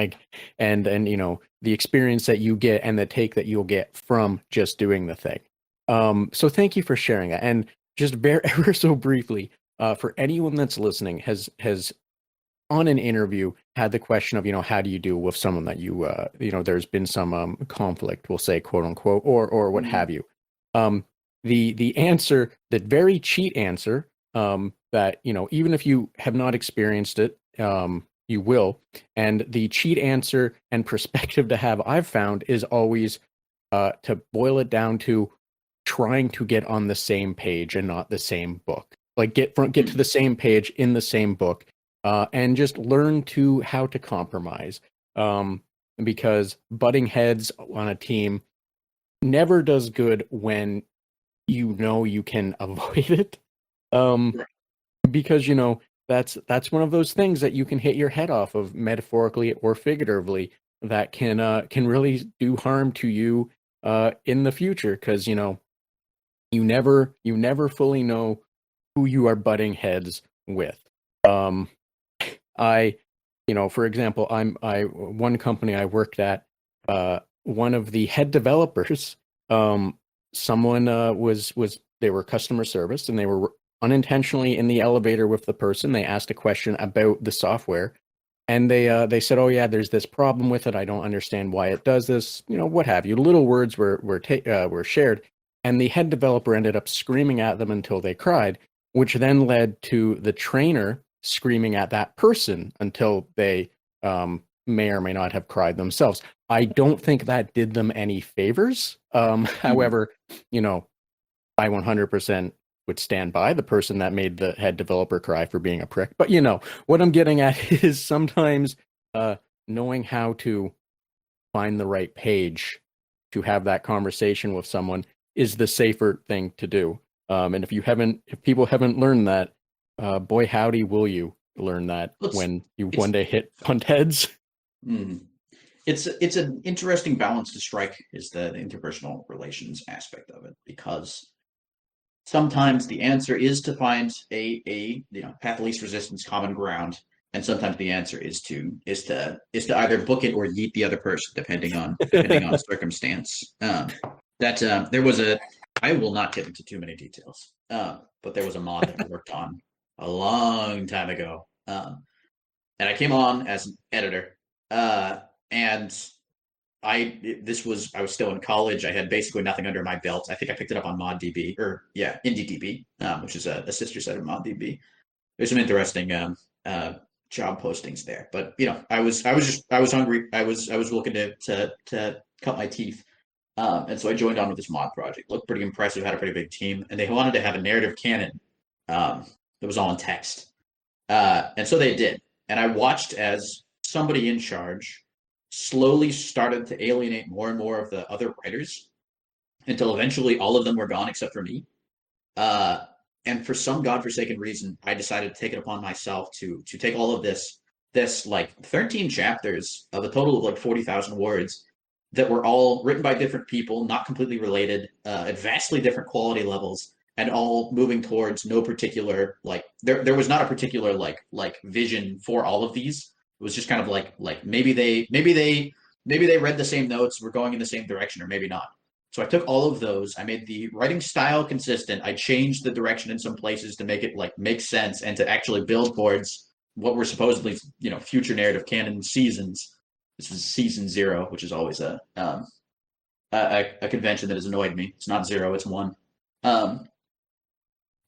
the experience that you get and the take that you'll get from just doing the thing. So thank you for sharing that. And just ever so briefly, for anyone that's listening, has on an interview had the question of, how do you deal with someone that there's been some conflict, we'll say, quote unquote, or what have you. The answer, the very cheat answer, that, even if you have not experienced it, you will. And the cheat answer and perspective to have, I've found, is always to boil it down to trying to get on the same page and not the same book. Like get to the same page in the same book, and just learn how to compromise. Because butting heads on a team never does good when you can avoid it. Because that's one of those things that you can hit your head off of, metaphorically or figuratively, that can really do harm to you in the future, because you never fully know who you are butting heads with. For example, one company I worked at, one of the head developers, someone was they were customer service, and they were unintentionally in the elevator with the person. They asked a question about the software, and they said, "Oh yeah, there's this problem with it. I don't understand why it does this. You know, what have you?" Little words were shared, and the head developer ended up screaming at them until they cried, which then led to the trainer screaming at that person until they may or may not have cried themselves. I don't think that did them any favors. However, you know, I 100% would stand by the person that made the head developer cry for being a prick. But you know, what I'm getting at is sometimes knowing how to find the right page to have that conversation with someone is the safer thing to do. And if people haven't learned that, boy howdy, will you learn that when you one day hit butt heads. It's an interesting balance to strike, is the interpersonal relations aspect of it, because sometimes the answer is to find a path of least resistance, common ground, and sometimes the answer is to either book it or yeet the other person, depending on circumstance. There was I will not get into too many details, but there was a mod that I worked on a long time ago, and I came on as an editor, and I was still in college. I had basically nothing under my belt. I think I picked it up on ModDB, or IndieDB, which is a sister site of ModDB. There's some interesting job postings there, but I was hungry. I was looking to cut my teeth, and so I joined on with this mod project. Looked pretty impressive. Had a pretty big team, and they wanted to have a narrative canon that was all in text, and so they did. And I watched as somebody in charge slowly started to alienate more and more of the other writers until eventually all of them were gone except for me. And for some godforsaken reason, I decided to take it upon myself to take all of this like 13 chapters of a total of like 40,000 words that were all written by different people, not completely related, at vastly different quality levels, and all moving towards no particular, like there was not a particular like vision for all of these. It was just kind of like maybe they read the same notes, were going in the same direction, or maybe not. So I took all of those. I made the writing style consistent. I changed the direction in some places to make it like make sense and to actually build towards what were supposedly future narrative canon seasons. This was season 0, which is always a convention that has annoyed me. It's not 0, it's 1.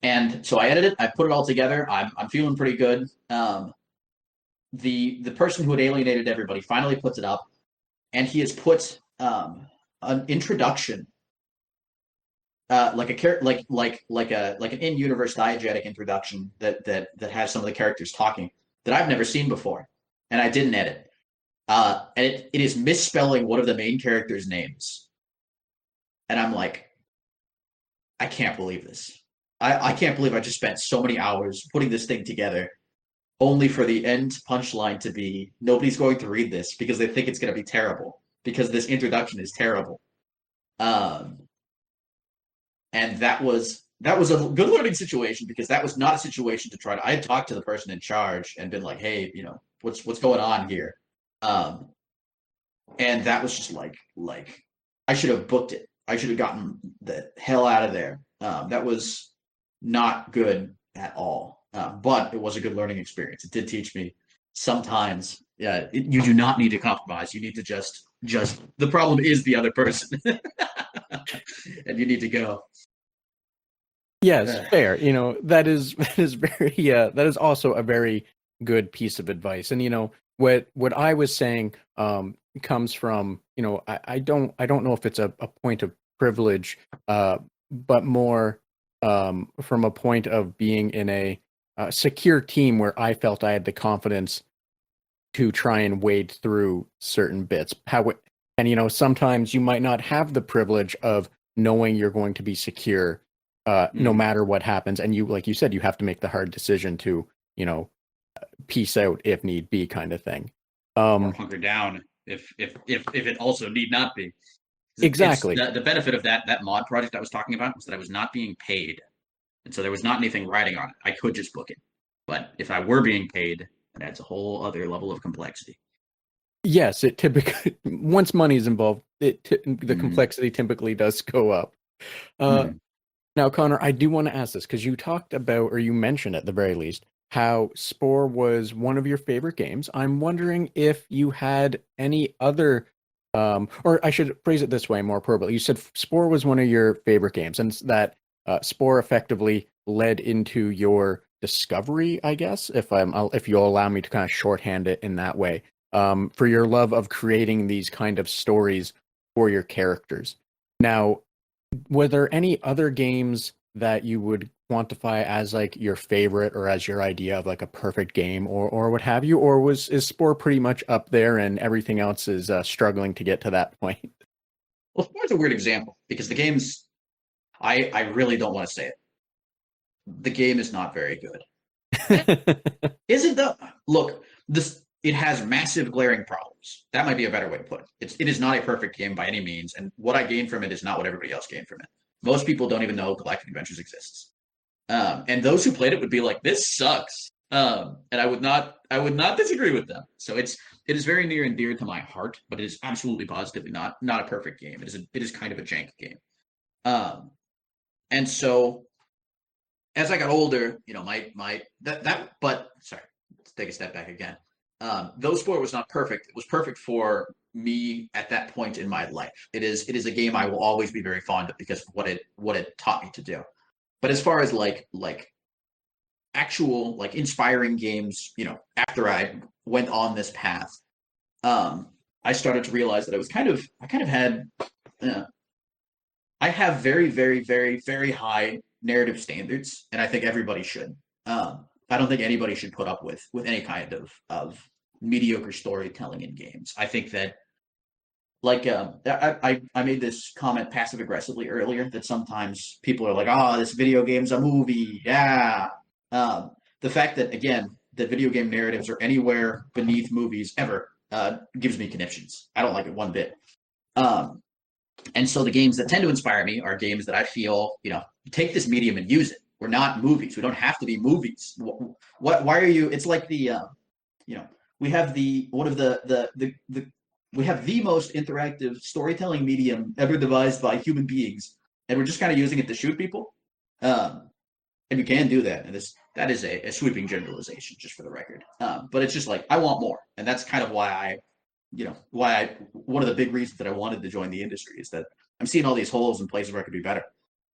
And so I edited it. I put it all together. I'm feeling pretty good. The person who had alienated everybody finally puts it up, and he has put an introduction, like an in-universe diegetic introduction that has some of the characters talking that I've never seen before, and I didn't edit. And it is misspelling one of the main characters' names, and I'm like, I can't believe this. I can't believe I just spent so many hours putting this thing together, only for the end punchline to be nobody's going to read this because they think it's going to be terrible, because this introduction is terrible. And that was a good learning situation, because that was not a situation to try to. I had talked to the person in charge and been like, hey, what's going on here? And that was just like I should have booked it. I should have gotten the hell out of there. That was not good at all. But it was a good learning experience. It did teach me sometimes you do not need to compromise. You need to just the problem is the other person, and you need to go. Yes, fair. That is very that is also a very good piece of advice. And what I was saying comes from, I don't know if it's a point of privilege, but more from a point of being in a secure team where I felt I had the confidence to try and wade through certain bits. And sometimes you might not have the privilege of knowing you're going to be secure no matter what happens, and like you said, you have to make the hard decision to peace out if need be, kind of thing. Or hunker down if it also need not be. Exactly. The benefit of that mod project I was talking about was that I was not being paid, and so there was not anything riding on it. I could just book it, but if I were being paid, it adds a whole other level of complexity. Yes, it typically once money is involved, the complexity typically does go up. Now, Connor, I do want to ask this because you talked about, or you mentioned at the very least, how Spore was one of your favorite games. I'm wondering if you had any other, or I should phrase it this way more appropriately. You said Spore was one of your favorite games, and that Spore effectively led into your discovery, I guess, if you'll allow me to kind of shorthand it in that way, for your love of creating these kind of stories for your characters. Now, were there any other games that you would quantify as like your favorite or as your idea of like a perfect game or what have you? Or is Spore pretty much up there and everything else is struggling to get to that point? Well, Spore's a weird example because the game's I really don't want to say it. The game is not very good. Is it though? Look, this it has massive glaring problems. That might be a better way to put it. It is not a perfect game by any means, and what I gained from it is not what everybody else gained from it. Most people don't even know Galactic Adventures exists, and those who played it would be like, "This sucks," and I would not disagree with them. So it is very near and dear to my heart, but it is absolutely positively not a perfect game. It is kind of a jank game, um, and so as I got older, but sorry, let's take a step back again. Though Sport was not perfect, it was perfect for me at that point in my life. It is a game I will always be very fond of because of what it taught me to do. But as far as like actual like inspiring games, after I went on this path, I started to realize that I kind of had uh, I have very, very, very, very high narrative standards, and I think everybody should. I don't think anybody should put up with any kind of mediocre storytelling in games. I think that like I made this comment passive aggressively earlier that sometimes people are like, "Oh, this video game's a movie." Yeah. Um, the fact that again that video game narratives are anywhere beneath movies ever gives me conniptions. I don't like it one bit. Um, and so the games that tend to inspire me are games that I feel, take this medium and use it. We're not movies. We don't have to be movies. Why are you? It's like you know, we have the one of the we have the most interactive storytelling medium ever devised by human beings, and we're just kind of using it to shoot people. Um, and we can do that, and that is a sweeping generalization, just for the record. But it's just like I want more, and that's kind of why one of the big reasons that I wanted to join the industry is that I'm seeing all these holes in places where I could be better.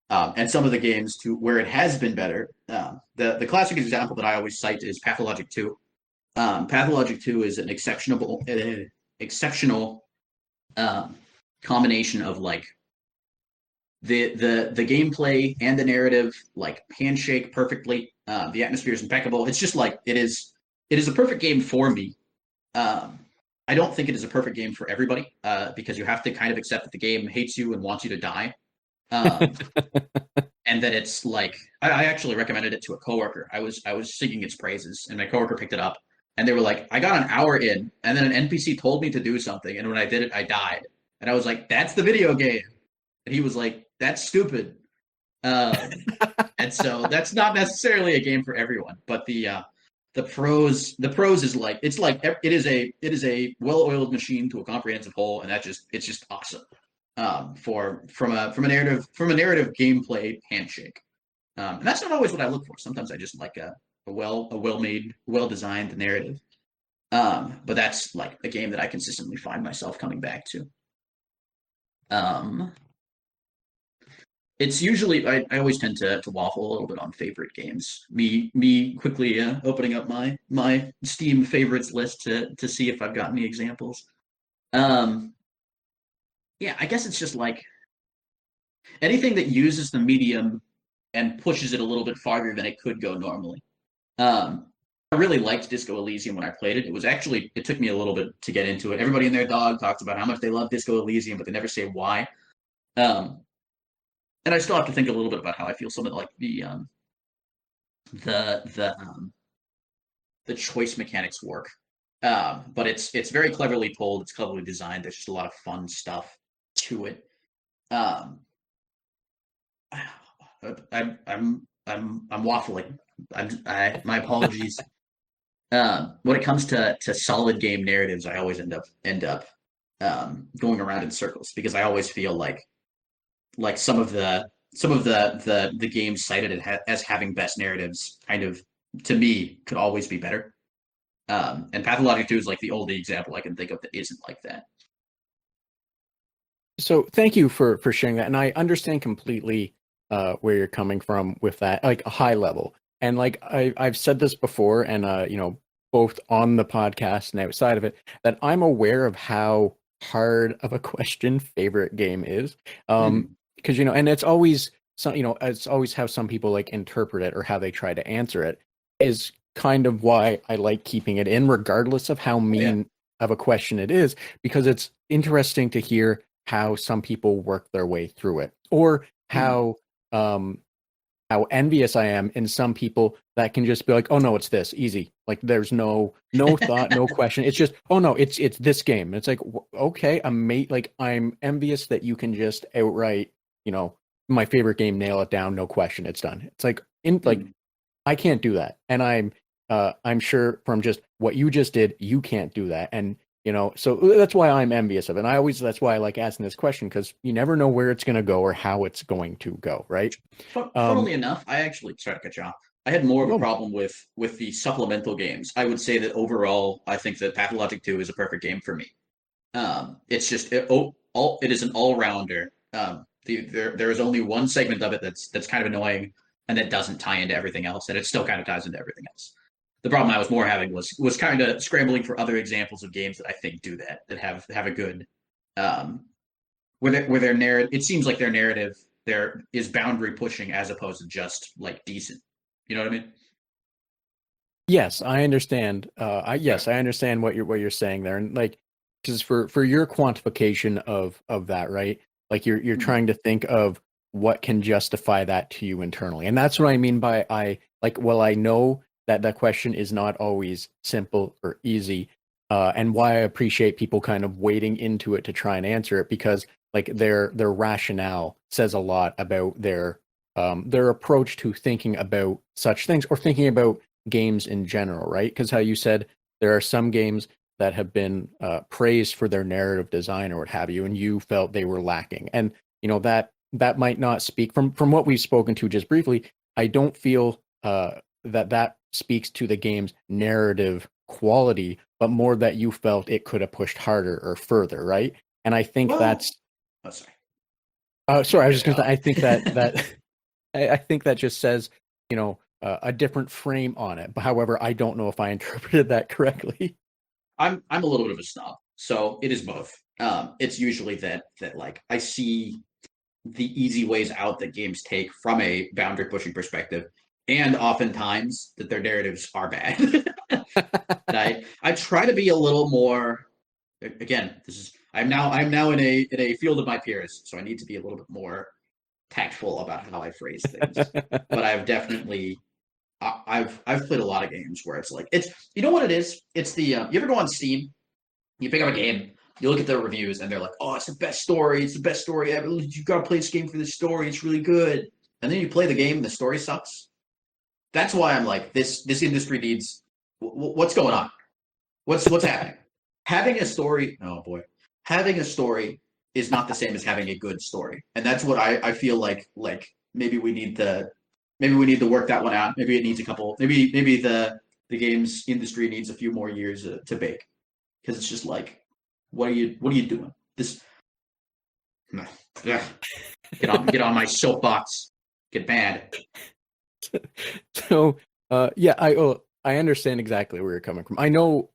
And some of the games to where it has been better. The classic example that I always cite is Pathologic 2. Pathologic 2 is an exceptional um, combination of like the gameplay and the narrative like handshake perfectly. The atmosphere is impeccable. It's just like it is a perfect game for me. Um, I don't think it is a perfect game for everybody because you have to kind of accept that the game hates you and wants you to die. Um, and that it's like I actually recommended it to a coworker. I was singing its praises, and my coworker picked it up, and they were like, "I got an hour in, and then an NPC told me to do something, and when I did it, I died." And I was like, "That's the video game," and he was like, "That's stupid." And so that's not necessarily a game for everyone, but the pros is like it is a well-oiled machine to a comprehensive whole, and it's just awesome. From a narrative gameplay handshake, and that's not always what I look for. Sometimes I just like a well-made, well-designed narrative. But that's like a game that I consistently find myself coming back to. Um, it's usually I always tend to waffle a little bit on favorite games. Me quickly opening up my Steam favorites list to see if I've got any examples. Um, yeah, I guess it's just like anything that uses the medium and pushes it a little bit farther than it could go normally. Um, I really liked Disco Elysium when I played it. It took me a little bit to get into it. Everybody and their dog talks about how much they love Disco Elysium, but they never say why. Um, and I still have to think a little bit about how I feel something like the the um, the choice mechanics work. But it's very cleverly told. It's cleverly designed. There's just a lot of fun stuff to it. Um, I'm waffling. My apologies. When it comes to solid game narratives, I always end up going around in circles because I always feel like some of the some of the games cited as having best narratives kind of to me could always be better. And Pathologic 2 is like the only example I can think of that isn't like that. So thank you for sharing that, and I understand completely where you're coming from with that, like a high level. And like I've said this before, and both on the podcast and outside of it, that I'm aware of how hard of a question favorite game is. Mm-hmm. Because and it's always some, it's always how some people like interpret it or how they try to answer it is kind of why I like keeping it in, regardless of how Oh, yeah. mean of a question it is, because it's interesting to hear how some people work their way through it, or Mm-hmm. um how envious I am in some people that can just be like, oh no, it's this easy. Like there's no thought, no question. It's just, oh no, it's this game. It's like, okay, like I'm envious that you can just outright, my favorite game, nail it down, no question, it's done. It's like Mm-hmm. I can't do that. And I'm sure from just what you just did, you can't do that. And so that's why I'm envious of it. And that's why I like asking this question, because you never know where it's going to go or how it's going to go, right? Funnily enough, I actually sorry to cut you off. I had more of a No, problem with the supplemental games. I would say that overall, I think that Pathologic 2 is a perfect game for me. It's just it is an all rounder. There is only one segment of it that's kind of annoying, and that doesn't tie into everything else, and it still kind of ties into everything else. The problem I was more having was kind of scrambling for other examples of games that I think do that have a good um, where their narrative. It seems like their narrative there is boundary pushing as opposed to just like decent. You know what I mean? yes, I understand. Okay. I understand what you're saying there, and like, because for your quantification of that, right? Like you're Mhm. trying to think of what can justify that to you internally, and that's what I mean by I like. Well, I know that that question is not always simple or easy, and why I appreciate people kind of wading into it to try and answer it, because like their rationale says a lot about their approach to thinking about such things, or thinking about games in general, right? Because how you said there are some games that have been praised for their narrative design or what have you, and you felt they were lacking. And that might not speak from what we've spoken to just briefly. I don't feel that speaks to the game's narrative quality, but more that you felt it could have pushed harder or further, right? And I think Well, that's. oh sorry, Sorry, didn't I mean was to just cut going you to say. off. I think that I think that just says, a different frame on it. But however, I don't know if I interpreted that correctly. I'm a little bit of a snob, so it is both. It's usually that like I see the easy ways out that games take from a boundary pushing perspective, and oftentimes that their narratives are bad. And I try to be a little more. Again, this is I'm now in a field of my peers, so I need to be a little bit more tactful about how I phrase things. But I've definitely I've played a lot of games where it's like it's you know what it is. It's the you ever go on Steam, you pick up a game, you look at the reviews, and they're like, "Oh, it's the best story. It's the best story ever. You got to play this game for this story. It's really good." And then you play the game, and the story sucks. That's why I'm like, this industry needs what's going on. What's happening? Having a story. Oh boy, having a story is not the same as having a good story, and that's what I feel like maybe we need to work that one out. Maybe it needs a couple. Maybe the games industry needs a few more years to bake because it's just like what are you doing? This ugh, get on my soapbox. Get mad. So, yeah, I understand exactly where you're coming from. I know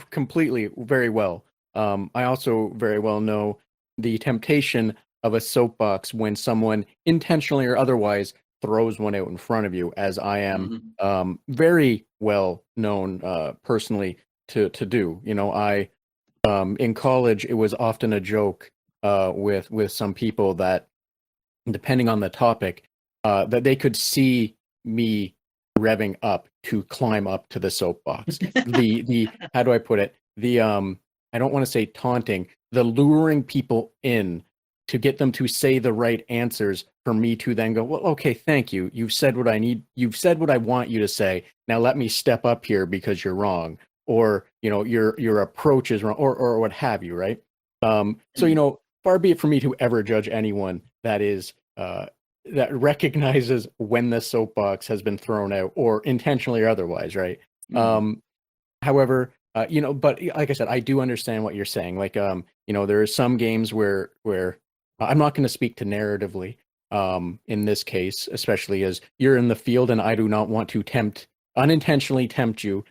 completely very well. I also very well know the temptation of a soapbox when someone intentionally or otherwise throws one out in front of you, as I am Mm-hmm. very well known personally to do. I in college it was often a joke with some people that, depending on the topic, that they could see me revving up to climb up to the soapbox. The how do I put it? I don't want to say taunting, the luring people in to get them to say the right answers for me to then go, well, okay, thank you. You've said what I need. You've said what I want you to say. Now let me step up here because you're wrong, or your approach is wrong, or what have you, right? So Mm-hmm. far be it for me to ever judge anyone that is uh, that recognizes when the soapbox has been thrown out, or intentionally or otherwise, right? Mm. However, but like I said, I do understand what you're saying. Like, there are some games where I'm not going to speak to narratively, in this case, especially as you're in the field, and I do not want to unintentionally tempt you,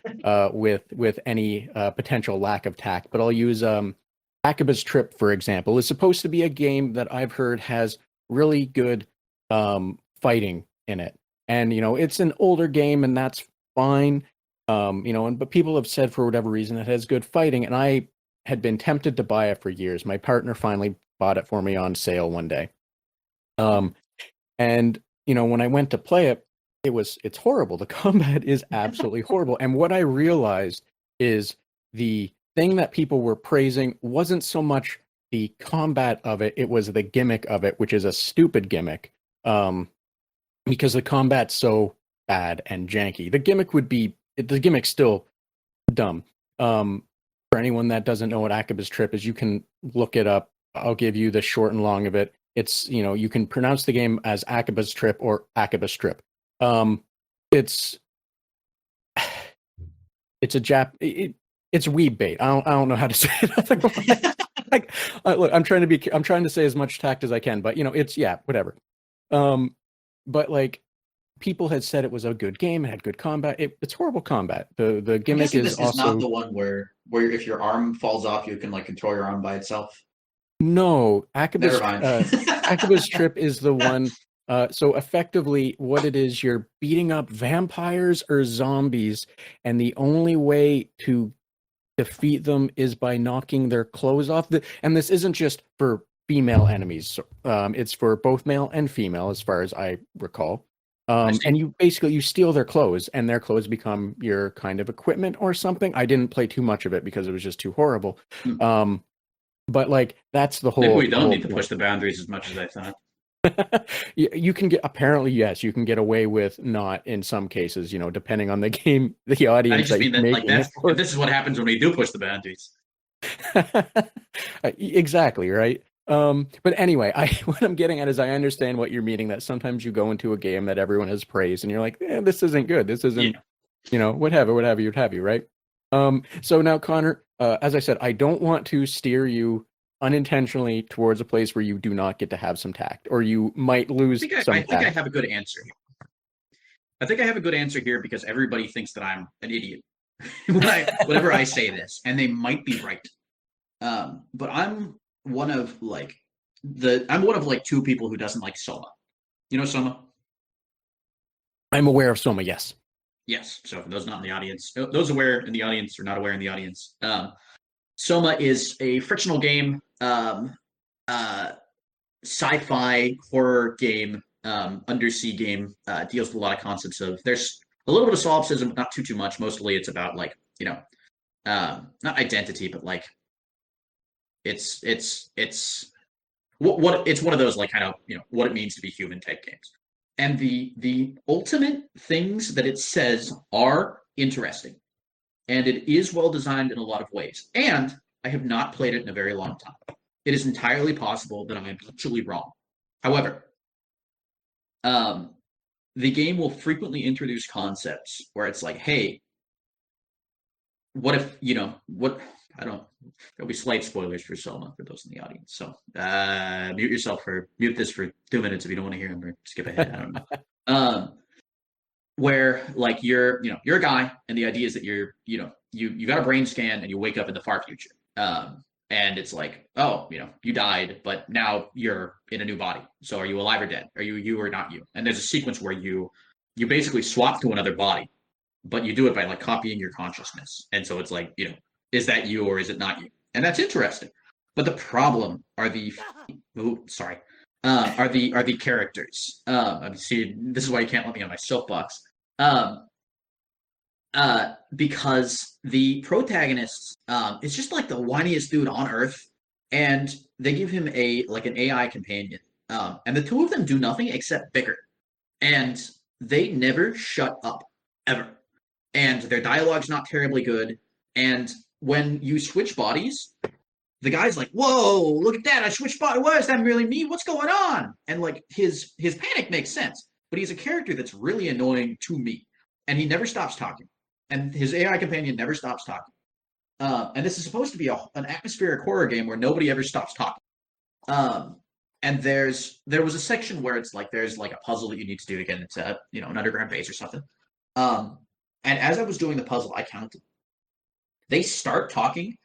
with any potential lack of tact. But I'll use Akaba's Trip, for example, is supposed to be a game that I've heard has really good fighting in it. And, it's an older game, and that's fine. But people have said for whatever reason it has good fighting, and I had been tempted to buy it for years. My partner finally bought it for me on sale one day. And when I went to play it, it's horrible. The combat is absolutely horrible. And what I realized is the thing that people were praising wasn't so much the combat of it, it was the gimmick of it, which is a stupid gimmick. Because the combat's so bad and janky. The gimmick's still dumb. For anyone that doesn't know what Akaba's Trip is, you can look it up. I'll give you the short and long of it. It's, you can pronounce the game as Akaba's Trip or Akaba's Strip. It's it's a it's weeb bait. I don't know how to say it. Like, look, I'm trying to say as much tact as I can, but it's, yeah, whatever. But like, people had said it was a good game, it had good combat. It's horrible combat. The gimmick is this is not also the one where if your arm falls off, you can like control your arm by itself. no. Never mind. Akaba's Trip is the one. So effectively, what it is, you're beating up vampires or zombies, and the only way to defeat them is by knocking their clothes off. And this isn't just for female enemies. It's for both male and female, as far as I recall. And you steal their clothes, and their clothes become your kind of equipment or something. I didn't play too much of it because it was just too horrible. But like, that's the whole. Maybe we don't need to push the boundaries as much as I thought. You can apparently, yes, you can get away with not in some cases, depending on the game, the audience. I just mean that like this is what happens when we do push the boundaries. Exactly, right. But anyway, what I'm getting at is I understand what you're meaning, that sometimes you go into a game that everyone has praised and you're like, this isn't good. This isn't, what have you, right? So now, Connor, as I said, I don't want to steer you unintentionally towards a place where you do not get to have some tact, or you might lose some tact. I think I have a good answer here. I think I have a good answer here because everybody thinks that I'm an idiot whenever I say this, and they might be right. But I'm one of like two people who doesn't like Soma. You know Soma? I'm aware of Soma, yes. Yes. So for those not in the audience, those aware in the audience or not aware in the audience, Soma is a frictional game, sci-fi horror game, undersea game. Deals with a lot of concepts of. There's a little bit of solipsism, but not too much. Mostly, it's about like not identity, but like it's what it's one of those like kind of what it means to be human type games. And the ultimate things that it says are interesting. And it is well designed in a lot of ways. And I have not played it in a very long time. It is entirely possible that I am actually wrong. However, the game will frequently introduce concepts where it's like, hey, what if, there'll be slight spoilers for Soma for those in the audience. So mute this for 2 minutes if you don't want to hear them, or skip ahead. I don't know. Where like you're a guy, and the idea is that you got a brain scan and you wake up in the far future. And it's like, oh, you died, but now you're in a new body. So are you alive or dead? Are you or not you? And there's a sequence where you basically swap to another body, but you do it by like copying your consciousness. And so it's like, is that you or is it not you? And that's interesting. But the problem are the characters. See, this is why you can't let me on my soapbox. Because the protagonist is just like the whiniest dude on earth, and they give him an AI companion, and the two of them do nothing except bicker, and they never shut up ever, and their dialogue's not terribly good, and when you switch bodies, the guy's like, "Whoa, look at that! I switched body. What does that really mean? What's going on?" And like his panic makes sense, but he's a character that's really annoying to me, and he never stops talking, and his AI companion never stops talking. And this is supposed to be an atmospheric horror game where nobody ever stops talking. Um, and there was a section where it's like there's like a puzzle that you need to do to get into an underground base or something. Um, and as I was doing the puzzle, I counted. They start talking,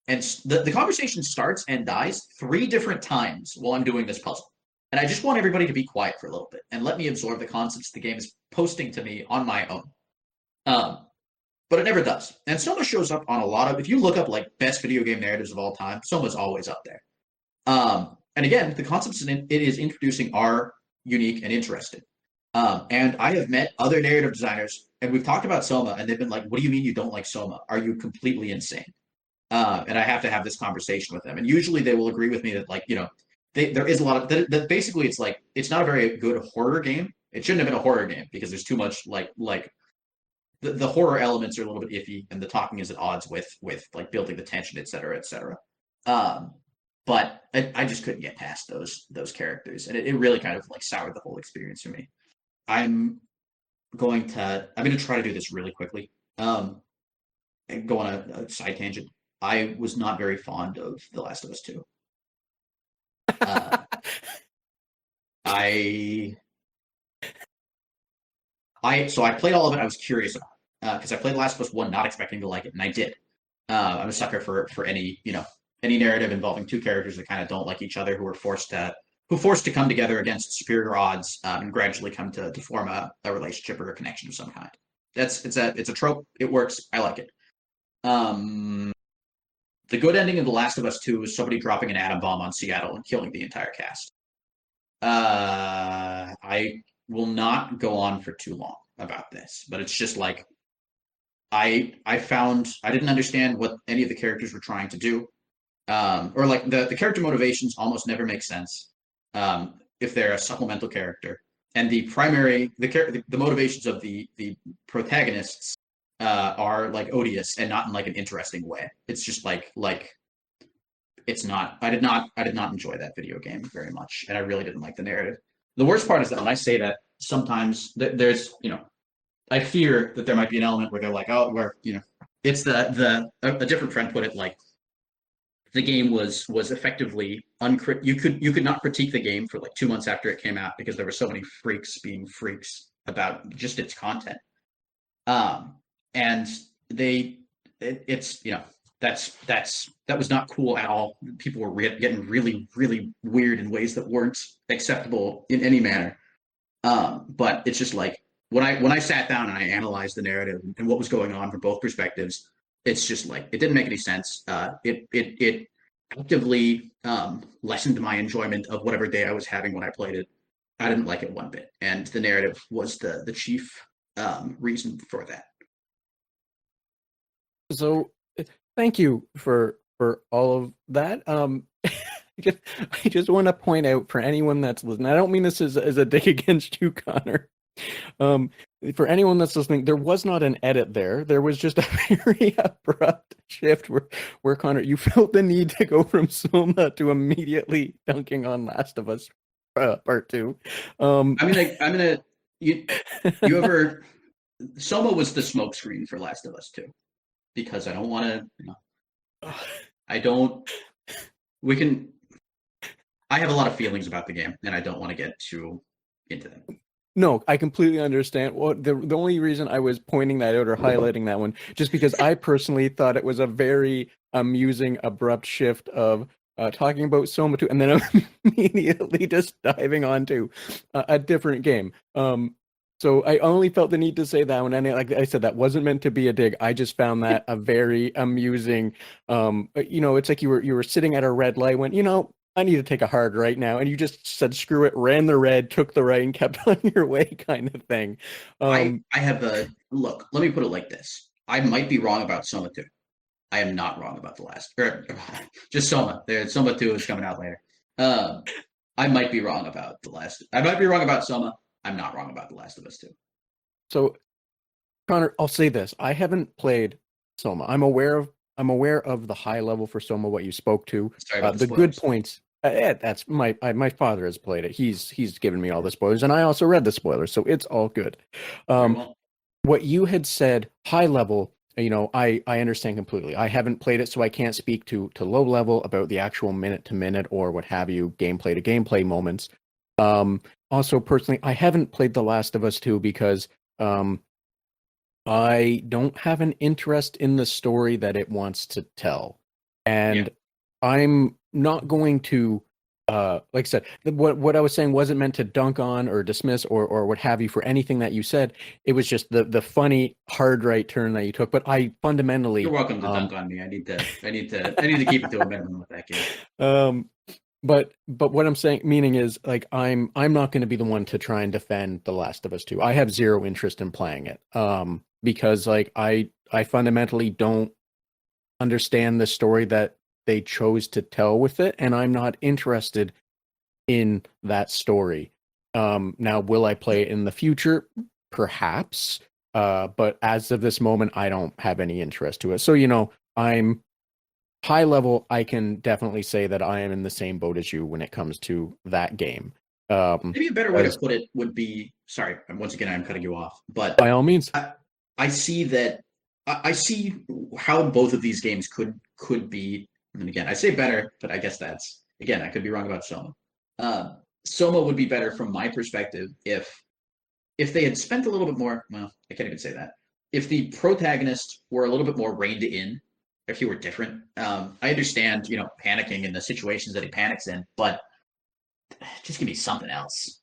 and the conversation starts and dies 3 different times while I'm doing this puzzle. And I just want everybody to be quiet for a little bit and let me absorb the concepts the game is posting to me on my own. Um, but it never does. And Soma shows up on a lot of. If you look up like best video game narratives of all time, Soma's always up there. And again, the concepts it is introducing are unique and interesting. And I have met other narrative designers, and we've talked about Soma, and they've been like, "What do you mean you don't like Soma? Are you completely insane?" And I have to have this conversation with them, and usually they will agree with me that there is a lot of that. Basically, it's like it's not a very good horror game. It shouldn't have been a horror game because there's too much the horror elements are a little bit iffy, and the talking is at odds with like building the tension, et cetera, et cetera. But I just couldn't get past those characters, and it really kind of like soured the whole experience for me. I'm going to try to do this really quickly. And go on a side tangent. I was not very fond of The Last of Us 2. Uh, I so I played all of it. I was curious about because I played The Last of Us 1 not expecting to like it, and I did. I'm a sucker for any narrative involving 2 characters that kind of don't like each other, who are forced to come together against superior odds, and gradually come to form a relationship or a connection of some kind. It's a trope. It works. I like it. The good ending of The Last of Us 2 is somebody dropping an atom bomb on Seattle and killing the entire cast. I will not go on for too long about this, but it's just like I found I didn't understand what any of the characters were trying to do, or like the character motivations almost never make sense if they're a supplemental character, and the motivations of the protagonists are like odious and not in like an interesting way. It's just like it's not. I did not enjoy that video game very much, and I really didn't like the narrative. The worst part is that when I say that, sometimes there's I fear that there might be an element where they're like, oh, where it's a different friend put it like the game was effectively you could not critique the game for like 2 months after it came out because there were so many freaks being freaks about just its content. And it's that was not cool at all. People were getting really really weird in ways that weren't acceptable in any manner. But it's just like when I sat down and I analyzed the narrative and what was going on from both perspectives, it's just like it didn't make any sense. It actively lessened my enjoyment of whatever day I was having when I played it. I didn't like it one bit, and the narrative was the chief reason for that. So, thank you for all of that. I just want to point out for anyone that's listening. I don't mean this as a dig against you, Connor. For anyone that's listening, there was not an edit there. There was just a very abrupt shift where Connor, you felt the need to go from Soma to immediately dunking on Last of Us Part 2. You ever Soma was the smokescreen for Last of Us 2 because I don't want to. I don't. We can. I have a lot of feelings about the game, and I don't want to get too into them. No, I completely understand. Well, the only reason I was pointing that out or highlighting that one, just because I personally thought it was a very amusing, abrupt shift of talking about Soma 2 and then immediately just diving onto a different game. So I only felt the need to say that one. And like I said, that wasn't meant to be a dig. I just found that a very amusing, it's like you were sitting at a red light, went, I need to take a hard right now. And you just said, screw it, ran the red, took the right, and kept on your way kind of thing. I have look, let me put it like this. I might be wrong about Soma 2. I am not wrong about the last, or just Soma. Soma 2 is coming out later. I might be wrong about the last. I might be wrong about Soma. I'm not wrong about The Last of Us 2. So, Connor, I'll say this. I haven't played Soma. I'm aware of I'm aware of the high level for Soma, what you spoke to. Sorry about the The good spoilers. points. That's my father has played it. He's given me all the spoilers, and I also read the spoilers, so it's all good. Very Um, well. what you had said, high level, I understand completely. I haven't played it, so I can't speak to low level about the actual minute to minute or what have you, gameplay to gameplay moments. Also, personally, I haven't played The Last of Us 2 because I don't have an interest in the story that it wants to tell. Yeah. And I'm not going to like I said, what I was saying wasn't meant to dunk on or dismiss or what have you for anything that you said. It was just the funny hard right turn that you took. But I You're fundamentally welcome to dunk on me. I need to keep it to a minimum with that game. um but what I'm saying meaning is like I'm not going to be the one to try and defend The Last of Us 2. I have zero interest in playing it. Because like I fundamentally don't understand the story that they chose to tell with it, and I'm not interested in that story. Now, will I play it in the future? Perhaps. But as of this moment, I don't have any interest to it. So, I'm high level. I can definitely say that I am in the same boat as you when it comes to that game. Maybe a better way to As put it would be, sorry, once again, I'm cutting you off, by but all means, I, I see that I see how both of these games could be. And again, I say better, but I guess that's again, I could be wrong about Soma. Uh, Soma would be better from my perspective if they had spent a little bit more. Well, I can't even say that. If the protagonist were a little bit more reined in, if he were different. I understand, panicking in the situations that he panics in, but just give me something else.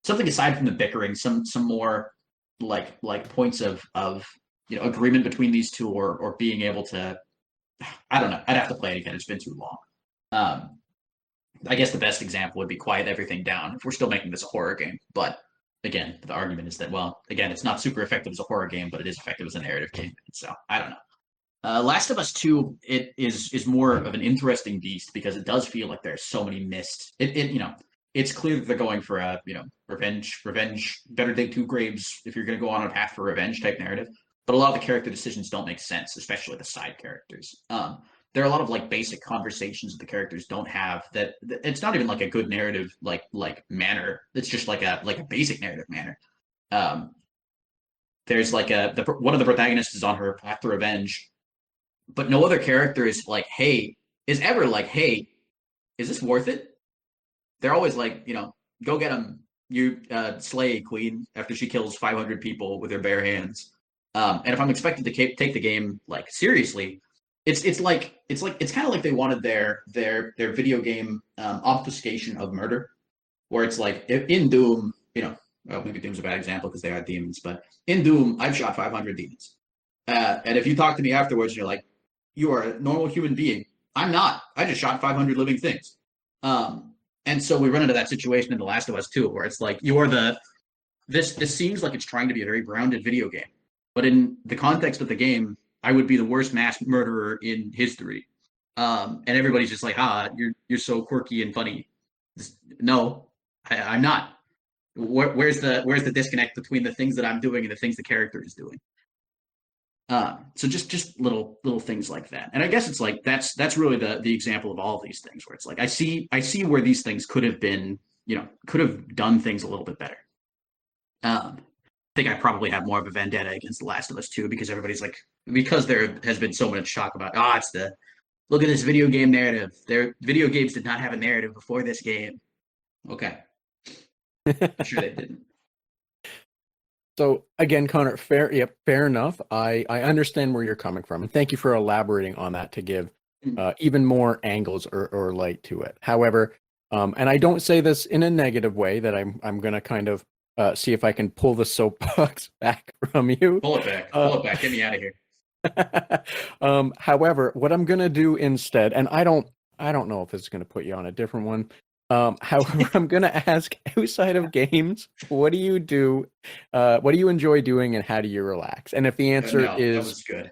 Something aside from the bickering, some more like points of agreement between these two, or being able to. I don't know. I'd have to play it again. It's been too long. Um, I guess the best example would be quiet everything down if we're still making this a horror game. But again, the argument is that, well, again, it's not super effective as a horror game, but it is effective as a narrative game. So I don't know. Last of Us 2, it is more of an interesting beast because it does feel like there's so many missed. It's clear that they're going for a revenge. Better dig two graves if you're going to go on a path for revenge type narrative. But a lot of the character decisions don't make sense, especially the side characters. There are a lot of like basic conversations that the characters don't have. That it's not even like a good narrative like manner. It's just like a basic narrative manner. Um, there's like one of the protagonists is on her path to revenge, but no other character is ever like, hey, is this worth it? They're always like, go get him, you slay queen after she kills 500 people with her bare hands. And if I'm expected to take the game like seriously, it's kind of like they wanted their video game obfuscation of murder, where it's like in Doom, well, maybe Doom's a bad example because they are demons, but in Doom, I've shot 500 demons. And if you talk to me afterwards, you're like, you are a normal human being. I'm not. I just shot 500 living things. And so we run into that situation in The Last of Us 2, where it's like you're the this seems like it's trying to be a very grounded video game, but in the context of the game, I would be the worst mass murderer in history. And everybody's just like, you're so quirky and funny. No, I'm not. Where's the disconnect between the things that I'm doing and the things the character is doing? So just little things like that, and I guess it's like that's really the example of all of these things, where it's like I see where these things could have been, could have done things a little bit better. I think I probably have more of a vendetta against The Last of Us 2 because everybody's like, because there has been so much talk about, it's the look at this video game narrative. Their video games did not have a narrative before this game. Okay, sure they didn't. So again, Connor, fair enough. I understand where you're coming from, and thank you for elaborating on that to give even more angles or light to it. However, and I don't say this in a negative way, that I'm gonna kind of see if I can pull the soapbox back from you. Pull it back. Get me out of here. However, what I'm gonna do instead, and I don't know if it's gonna put you on a different one. However, I'm gonna ask, outside of games, what do you do? What do you enjoy doing, and how do you relax? And if the answer No, that is was good.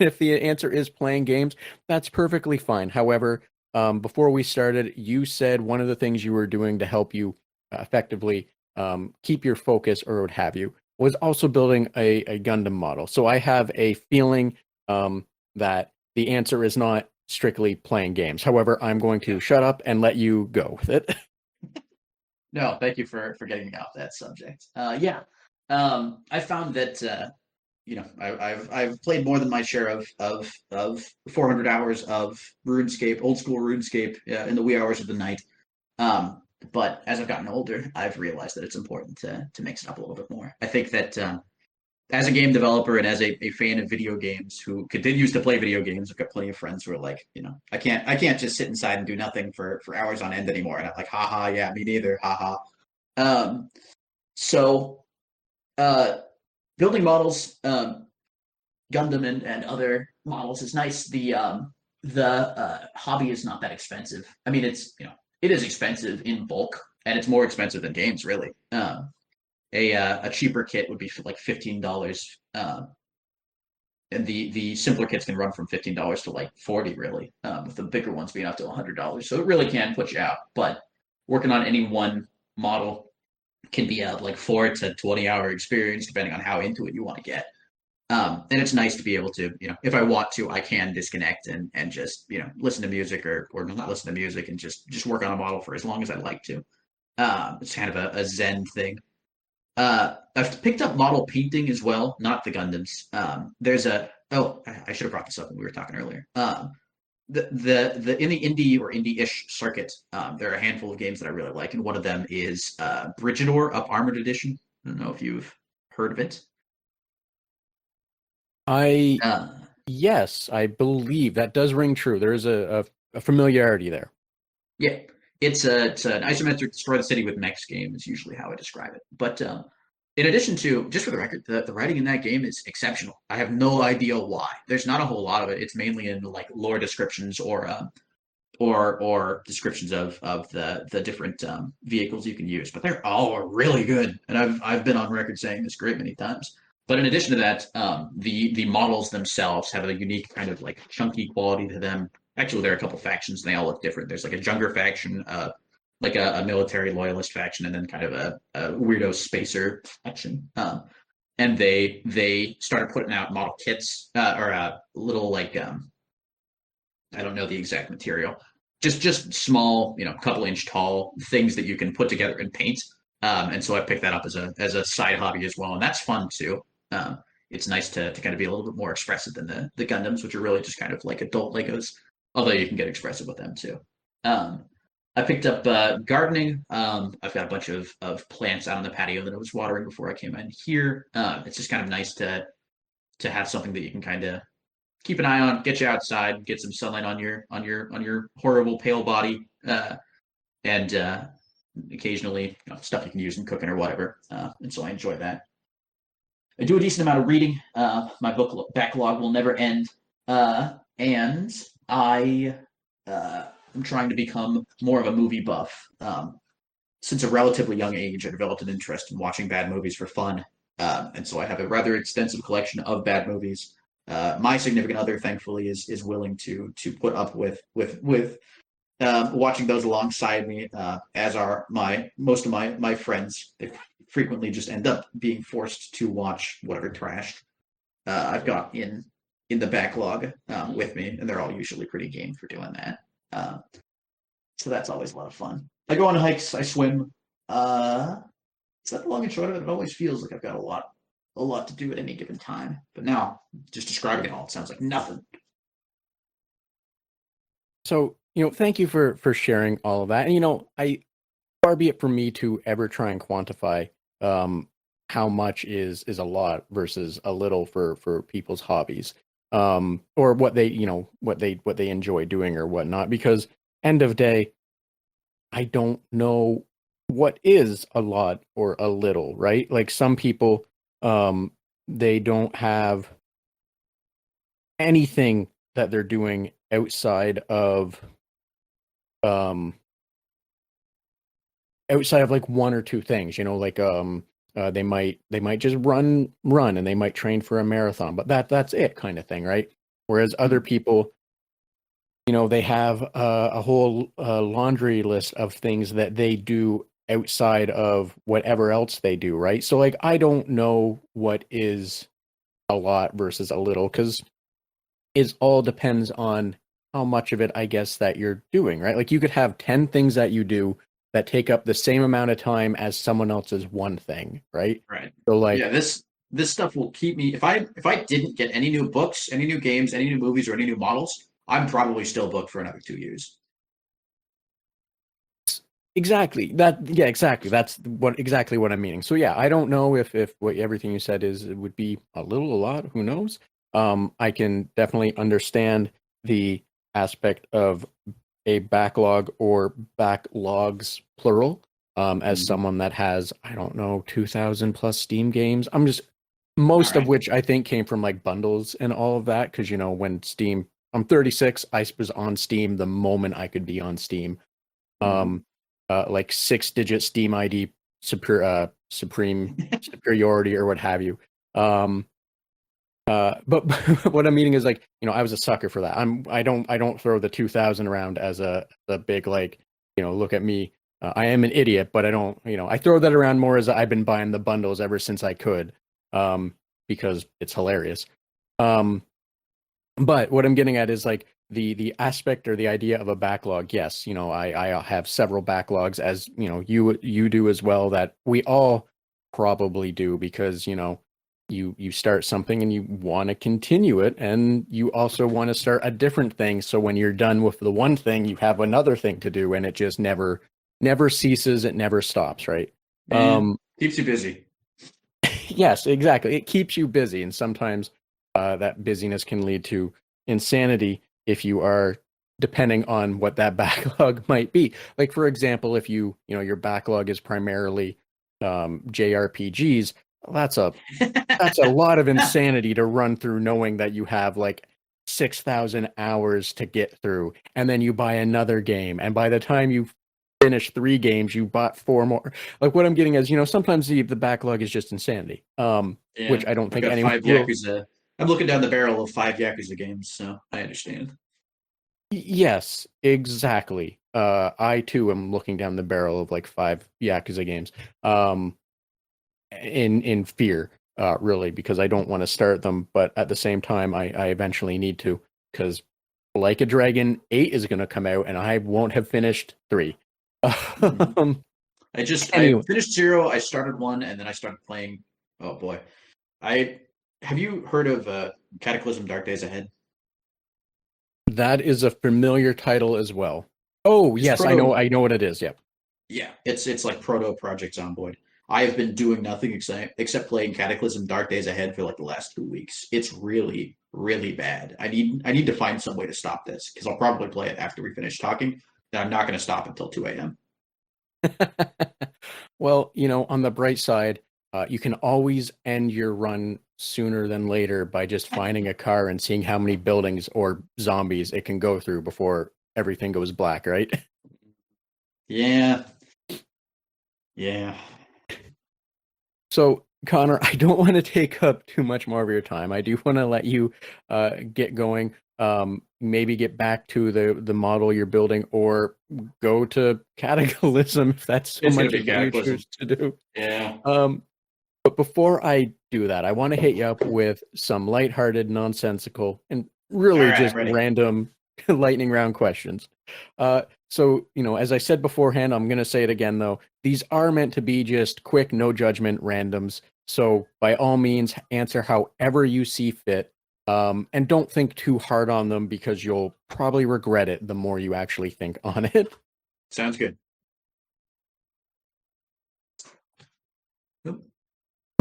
if the answer is playing games, that's perfectly fine. However, before we started, you said one of the things you were doing to help you effectively keep your focus, or what have you, was also building a Gundam model. So I have a feeling that the answer is not strictly playing games. However, I'm going to shut up and let you go with it. No, thank you for getting me off that subject. Yeah, I found that I've played more than my share of 400 hours of RuneScape, old school RuneScape, in the wee hours of the night. But as I've gotten older, I've realized that it's important to mix it up a little bit more. I think that as a game developer and as a fan of video games who continues to play video games, I've got plenty of friends who are like, I can't just sit inside and do nothing for hours on end anymore. And I'm like, haha, yeah, me neither, haha. Um, so uh, building models, Gundam and other models is nice. The hobby is not that expensive. I mean, it is expensive in bulk, and it's more expensive than games, really. A cheaper kit would be for like $15, and the simpler kits can run from $15 to like 40, really, with the bigger ones being up to $100. So it really can put you out. But working on any one model can be a like 4 to 20 hour experience, depending on how into it you want to get. And it's nice to be able to, if I want to, I can disconnect and just, listen to music or not listen to music and just work on a model for as long as I like to. It's kind of a Zen thing. I've picked up model painting as well, not the Gundams. I should have brought this up when we were talking earlier. The in the indie or indie-ish circuit, there are a handful of games that I really like, and one of them is Brigidor Up Armored Edition. I don't know if you've heard of it. Uh, Yes, I believe that does ring true. There is a familiarity there. yeah, it's an isometric destroy the city with mechs game is usually how I describe it. But in addition to, just for the record, the writing in that game is exceptional. I have no idea why. There's not a whole lot of it. It's mainly in like lore descriptions or descriptions of the different vehicles you can use. But they're all really good, and I've been on record saying this great many times. But in addition to that, the models themselves have a unique kind of like chunky quality to them. Actually, there are a couple factions, and they all look different. There's like a Junger faction, like a military loyalist faction, and then kind of a weirdo spacer faction. And they started putting out model kits or little like I don't know the exact material, just small, couple inch tall things that you can put together and paint. And so I picked that up as a side hobby as well, and that's fun too. It's nice to kind of be a little bit more expressive than the Gundams, which are really just kind of like adult Legos, although you can get expressive with them too. Um, I picked up gardening. I've got a bunch of plants out on the patio that I was watering before I came in here. It's just kind of nice to have something that you can kind of keep an eye on, get you outside, get some sunlight on your horrible pale body, and occasionally stuff you can use in cooking or whatever. And so I enjoy that. I do a decent amount of reading. My book backlog will never end, and I'm trying to become more of a movie buff. Since a relatively young age, I developed an interest in watching bad movies for fun, and so I have a rather extensive collection of bad movies. My significant other, thankfully, is willing to put up with watching those alongside me, as are most of my friends. They frequently just end up being forced to watch whatever trash I've got in the backlog with me, and they're all usually pretty game for doing that. So that's always a lot of fun. I go on hikes, I swim. It's not the long and short of it. It always feels like I've got a lot to do at any given time. But now, just describing it all, it sounds like nothing. So, thank you for sharing all of that. And far be it from me to ever try and quantify how much is a lot versus a little for people's hobbies, or what they enjoy doing or whatnot. Because end of day, I don't know what is a lot or a little, right? Like some people, they don't have anything that they're doing outside of like one or two things, they might just run and they might train for a marathon, but that's it, kind of thing, right? Whereas other people, they have a whole laundry list of things that they do outside of whatever else they do, right? So like I don't know what is a lot versus a little, because is all depends on how much of it, I guess, that you're doing, right? Like you could have 10 things that you do that take up the same amount of time as someone else's one thing, right? Right. So like Yeah, this stuff will keep me if I didn't get any new books, any new games, any new movies, or any new models, I'm probably still booked for another 2 years. exactly that, yeah, exactly. That's what exactly what I'm meaning. So yeah, I don't know if what everything you said is it would be a little, a lot, who knows? I can definitely understand the aspect of a backlog or backlogs plural, as Mhm. someone that has, I don't know, 2000 plus Steam games. I'm just All most of right. which I think came from like bundles and all of that because when Steam, I'm 36, I was on Steam the moment I could be on Steam. Mhm. Um like 6-digit Steam ID supreme superiority or what have you. Um but what I'm meaning is like, I was a sucker for that. I don't throw the 2000 around as a big like, look at me. I am an idiot, but I don't, I throw that around more as I've been buying the bundles ever since I could, um, because it's hilarious. Um, but what I'm getting at is like the aspect or the idea of a backlog. Yes, I have several backlogs, as you do as well, that we all probably do because you start something and you want to continue it, and you also want to start a different thing. So when you're done with the one thing, you have another thing to do, and it just never ceases. It never stops, right? Yeah, Um, keeps you busy. Yes, exactly. It keeps you busy, and sometimes that busyness can lead to insanity if you are depending on what that backlog might be. Like, for example, if your backlog is primarily JRPGs, well, that's a lot of insanity to run through, knowing that you have like 6,000 hours to get through, and then you buy another game, and by the time you finish 3 games, you bought 4 more. Like what I'm getting is, sometimes the backlog is just insanity, Yeah, which I don't I've think got anyone five will. Yakuza. I'm looking down the barrel of 5 Yakuza games, so I understand. Yes, exactly. I too am looking down the barrel of like 5 Yakuza games, um, in fear, really, because I don't want to start them, but at the same time, I eventually need to, because Like a Dragon 8 is going to come out, and I won't have finished 3. Mhm. Um, I anyway, finished zero. I started one, and then I started playing. Oh boy, I have you heard of Cataclysm: Dark Days Ahead? that is a familiar title as well. Oh, It's yes, I know. proto. I know what it is. Yep. Yeah, it's like proto Project Zomboid. I have been doing nothing except playing Cataclysm: Dark Days Ahead for like the last 2 weeks. It's really really bad. I need to find some way to stop this because I'll probably play it after we finish talking. And I'm not going to stop until 2 a.m. Well, on the bright side, you can always end your run sooner than later by just finding a car and seeing how many buildings or zombies it can go through before everything goes black, right? Yeah, yeah. So, Connor, I don't want to take up too much more of your time. I do want to let you get going. Maybe get back to the model you're building, or go to Cataclysm if that's so It's gonna much be of what you Cataclysm. choose to do. Yeah. Um, But before I do that, I want to hit you up with some lighthearted, nonsensical, and All really right, I'm just ready. random lightning round questions. So, as I said beforehand, I'm going to say it again, though. These are meant to be just quick, no judgment randoms. So, by all means, answer however you see fit. And don't think too hard on them because you'll probably regret it the more you actually think on it. Sounds good. Yep.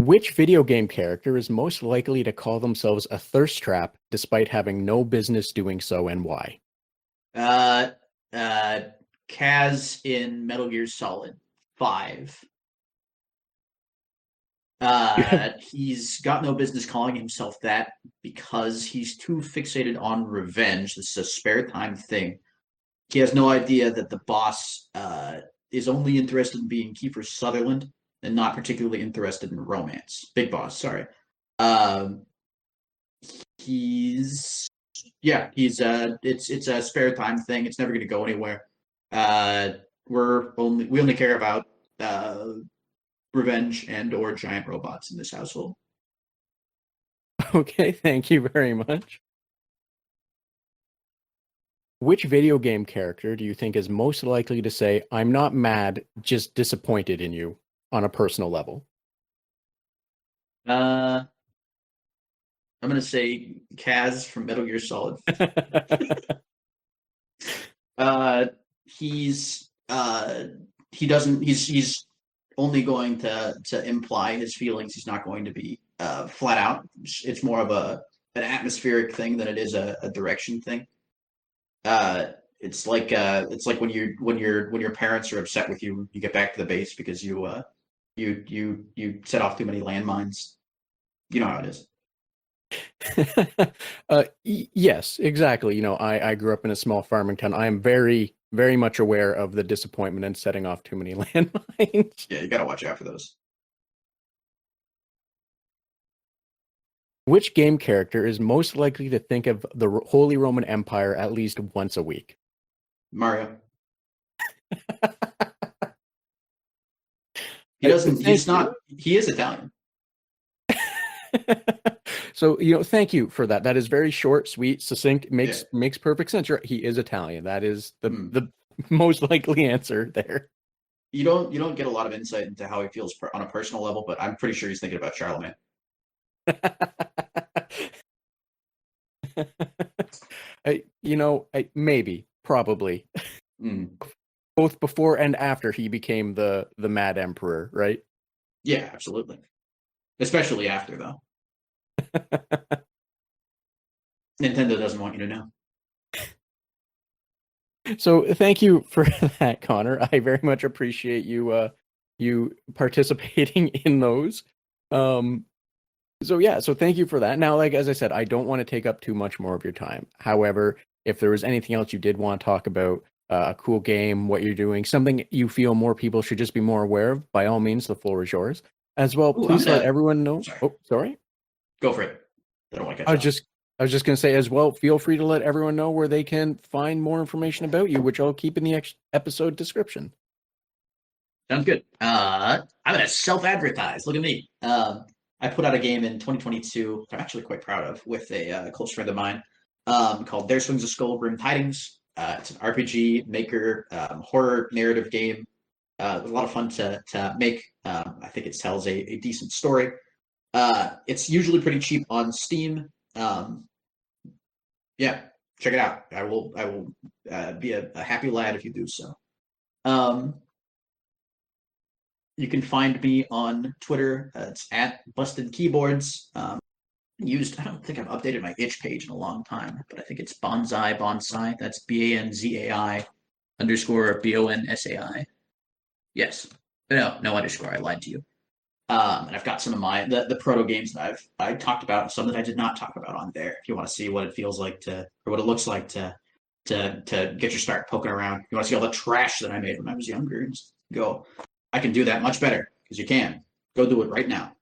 Which video game character is most likely to call themselves a thirst trap despite having no business doing so, and why? Uh, uh, Kaz in Metal Gear Solid 5. You have He's got no business calling himself that because he's too fixated on revenge. This is a spare time thing. He has no idea that the boss is only interested in being Kiefer Sutherland and not particularly interested in romance. Big Boss, sorry. Um, he's he's it's a spare time thing. It's never going to go anywhere. Uh, we only care about uh, revenge and or giant robots in this household. okay, thank you very much. Which video game character do you think is most likely to say, "I'm not mad, just disappointed in you" on a personal level? Uh, I'm gonna say Kaz from Metal Gear Solid. Uh, he's he doesn't. He's only going to imply his feelings. He's not going to be flat out. It's more of an atmospheric thing than it is a direction thing. It's like when your parents are upset with you, you get back to the base because you set off too many landmines. You know how it is. Yes, exactly. I grew up in a small farming town. I am very, very much aware of the disappointment in setting off too many landmines. Yeah, you gotta watch out for those. Which game character is most likely to think of the Holy Roman Empire at least once a week? Mario. He doesn't. He's not. He is Italian. So, thank you for that. That is very short, sweet, succinct, makes perfect sense. He is Italian. That is the most likely answer there. You don't get a lot of insight into how he feels on a personal level, but I'm pretty sure he's thinking about Charlemagne. Maybe, probably. Both before and after he became the Mad Emperor, right? Yeah, absolutely. Especially after, though. Nintendo doesn't want you to know. So thank you for that, Connor. I very much appreciate you participating in those. So thank you for that. Now, like as I said, I don't want to take up too much more of your time. However, if there was anything else you did want to talk about, a cool game, what you're doing, something you feel more people should just be more aware of, by all means, the floor is yours. As well, please let everyone know. Sorry. Oh, sorry. Go for it. I don't want to catch I was just going to say as well, feel free to let everyone know where they can find more information about you, which I'll keep in the episode description. Sounds good. I'm going to self-advertise. Look at me. I put out a game in 2022 I'm actually quite proud of with a close friend of mine called There Swings a Skull Grim Tidings. It's an RPG maker horror narrative game. It was a lot of fun to make. I think it tells a decent story. It's usually pretty cheap on Steam. Yeah, check it out. I will be a happy lad if you do so. You can find me on Twitter. It's at Busted Keyboards. I don't think I've updated my itch page in a long time, but I think it's Bonsai. That's BANZAI _ BONSAI. Yes. No underscore. I lied to you. And I've got some of the proto games that I talked about, and some that I did not talk about on there. If you want to see what it feels like or what it looks like to get your start poking around, you want to see all the trash that I made when I was younger, and just go, I can do that much better because you can. Go do it right now.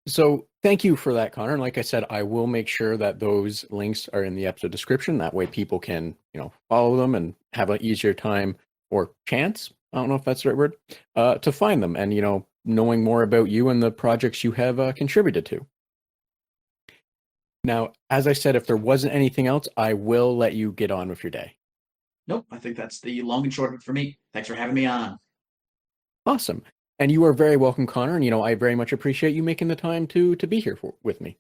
So thank you for that, Connor. And like I said, I will make sure that those links are in the episode description. That way people can, follow them and have an easier time or chance, I don't know if that's the right word, to find them and, knowing more about you and the projects you have contributed to. Now, as I said, if there wasn't anything else, I will let you get on with your day. Nope, I think that's the long and short of it for me. Thanks for having me on. Awesome. And you are very welcome, Connor. And, I very much appreciate you making the time to be here with me.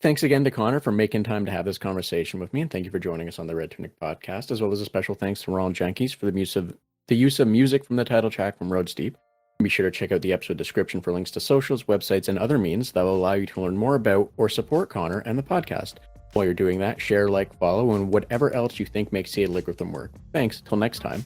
Thanks again to Connor for making time to have this conversation with me. And thank you for joining us on the Red Tunic podcast, as well as a special thanks to Ronald Jenkins for the use of music from the title track from Road Steep. Be sure to check out the episode description for links to socials, websites, and other means that will allow you to learn more about or support Connor and the podcast. While you're doing that, share, like, follow, and whatever else you think makes Seattle Ligritham work. Thanks. Till next time.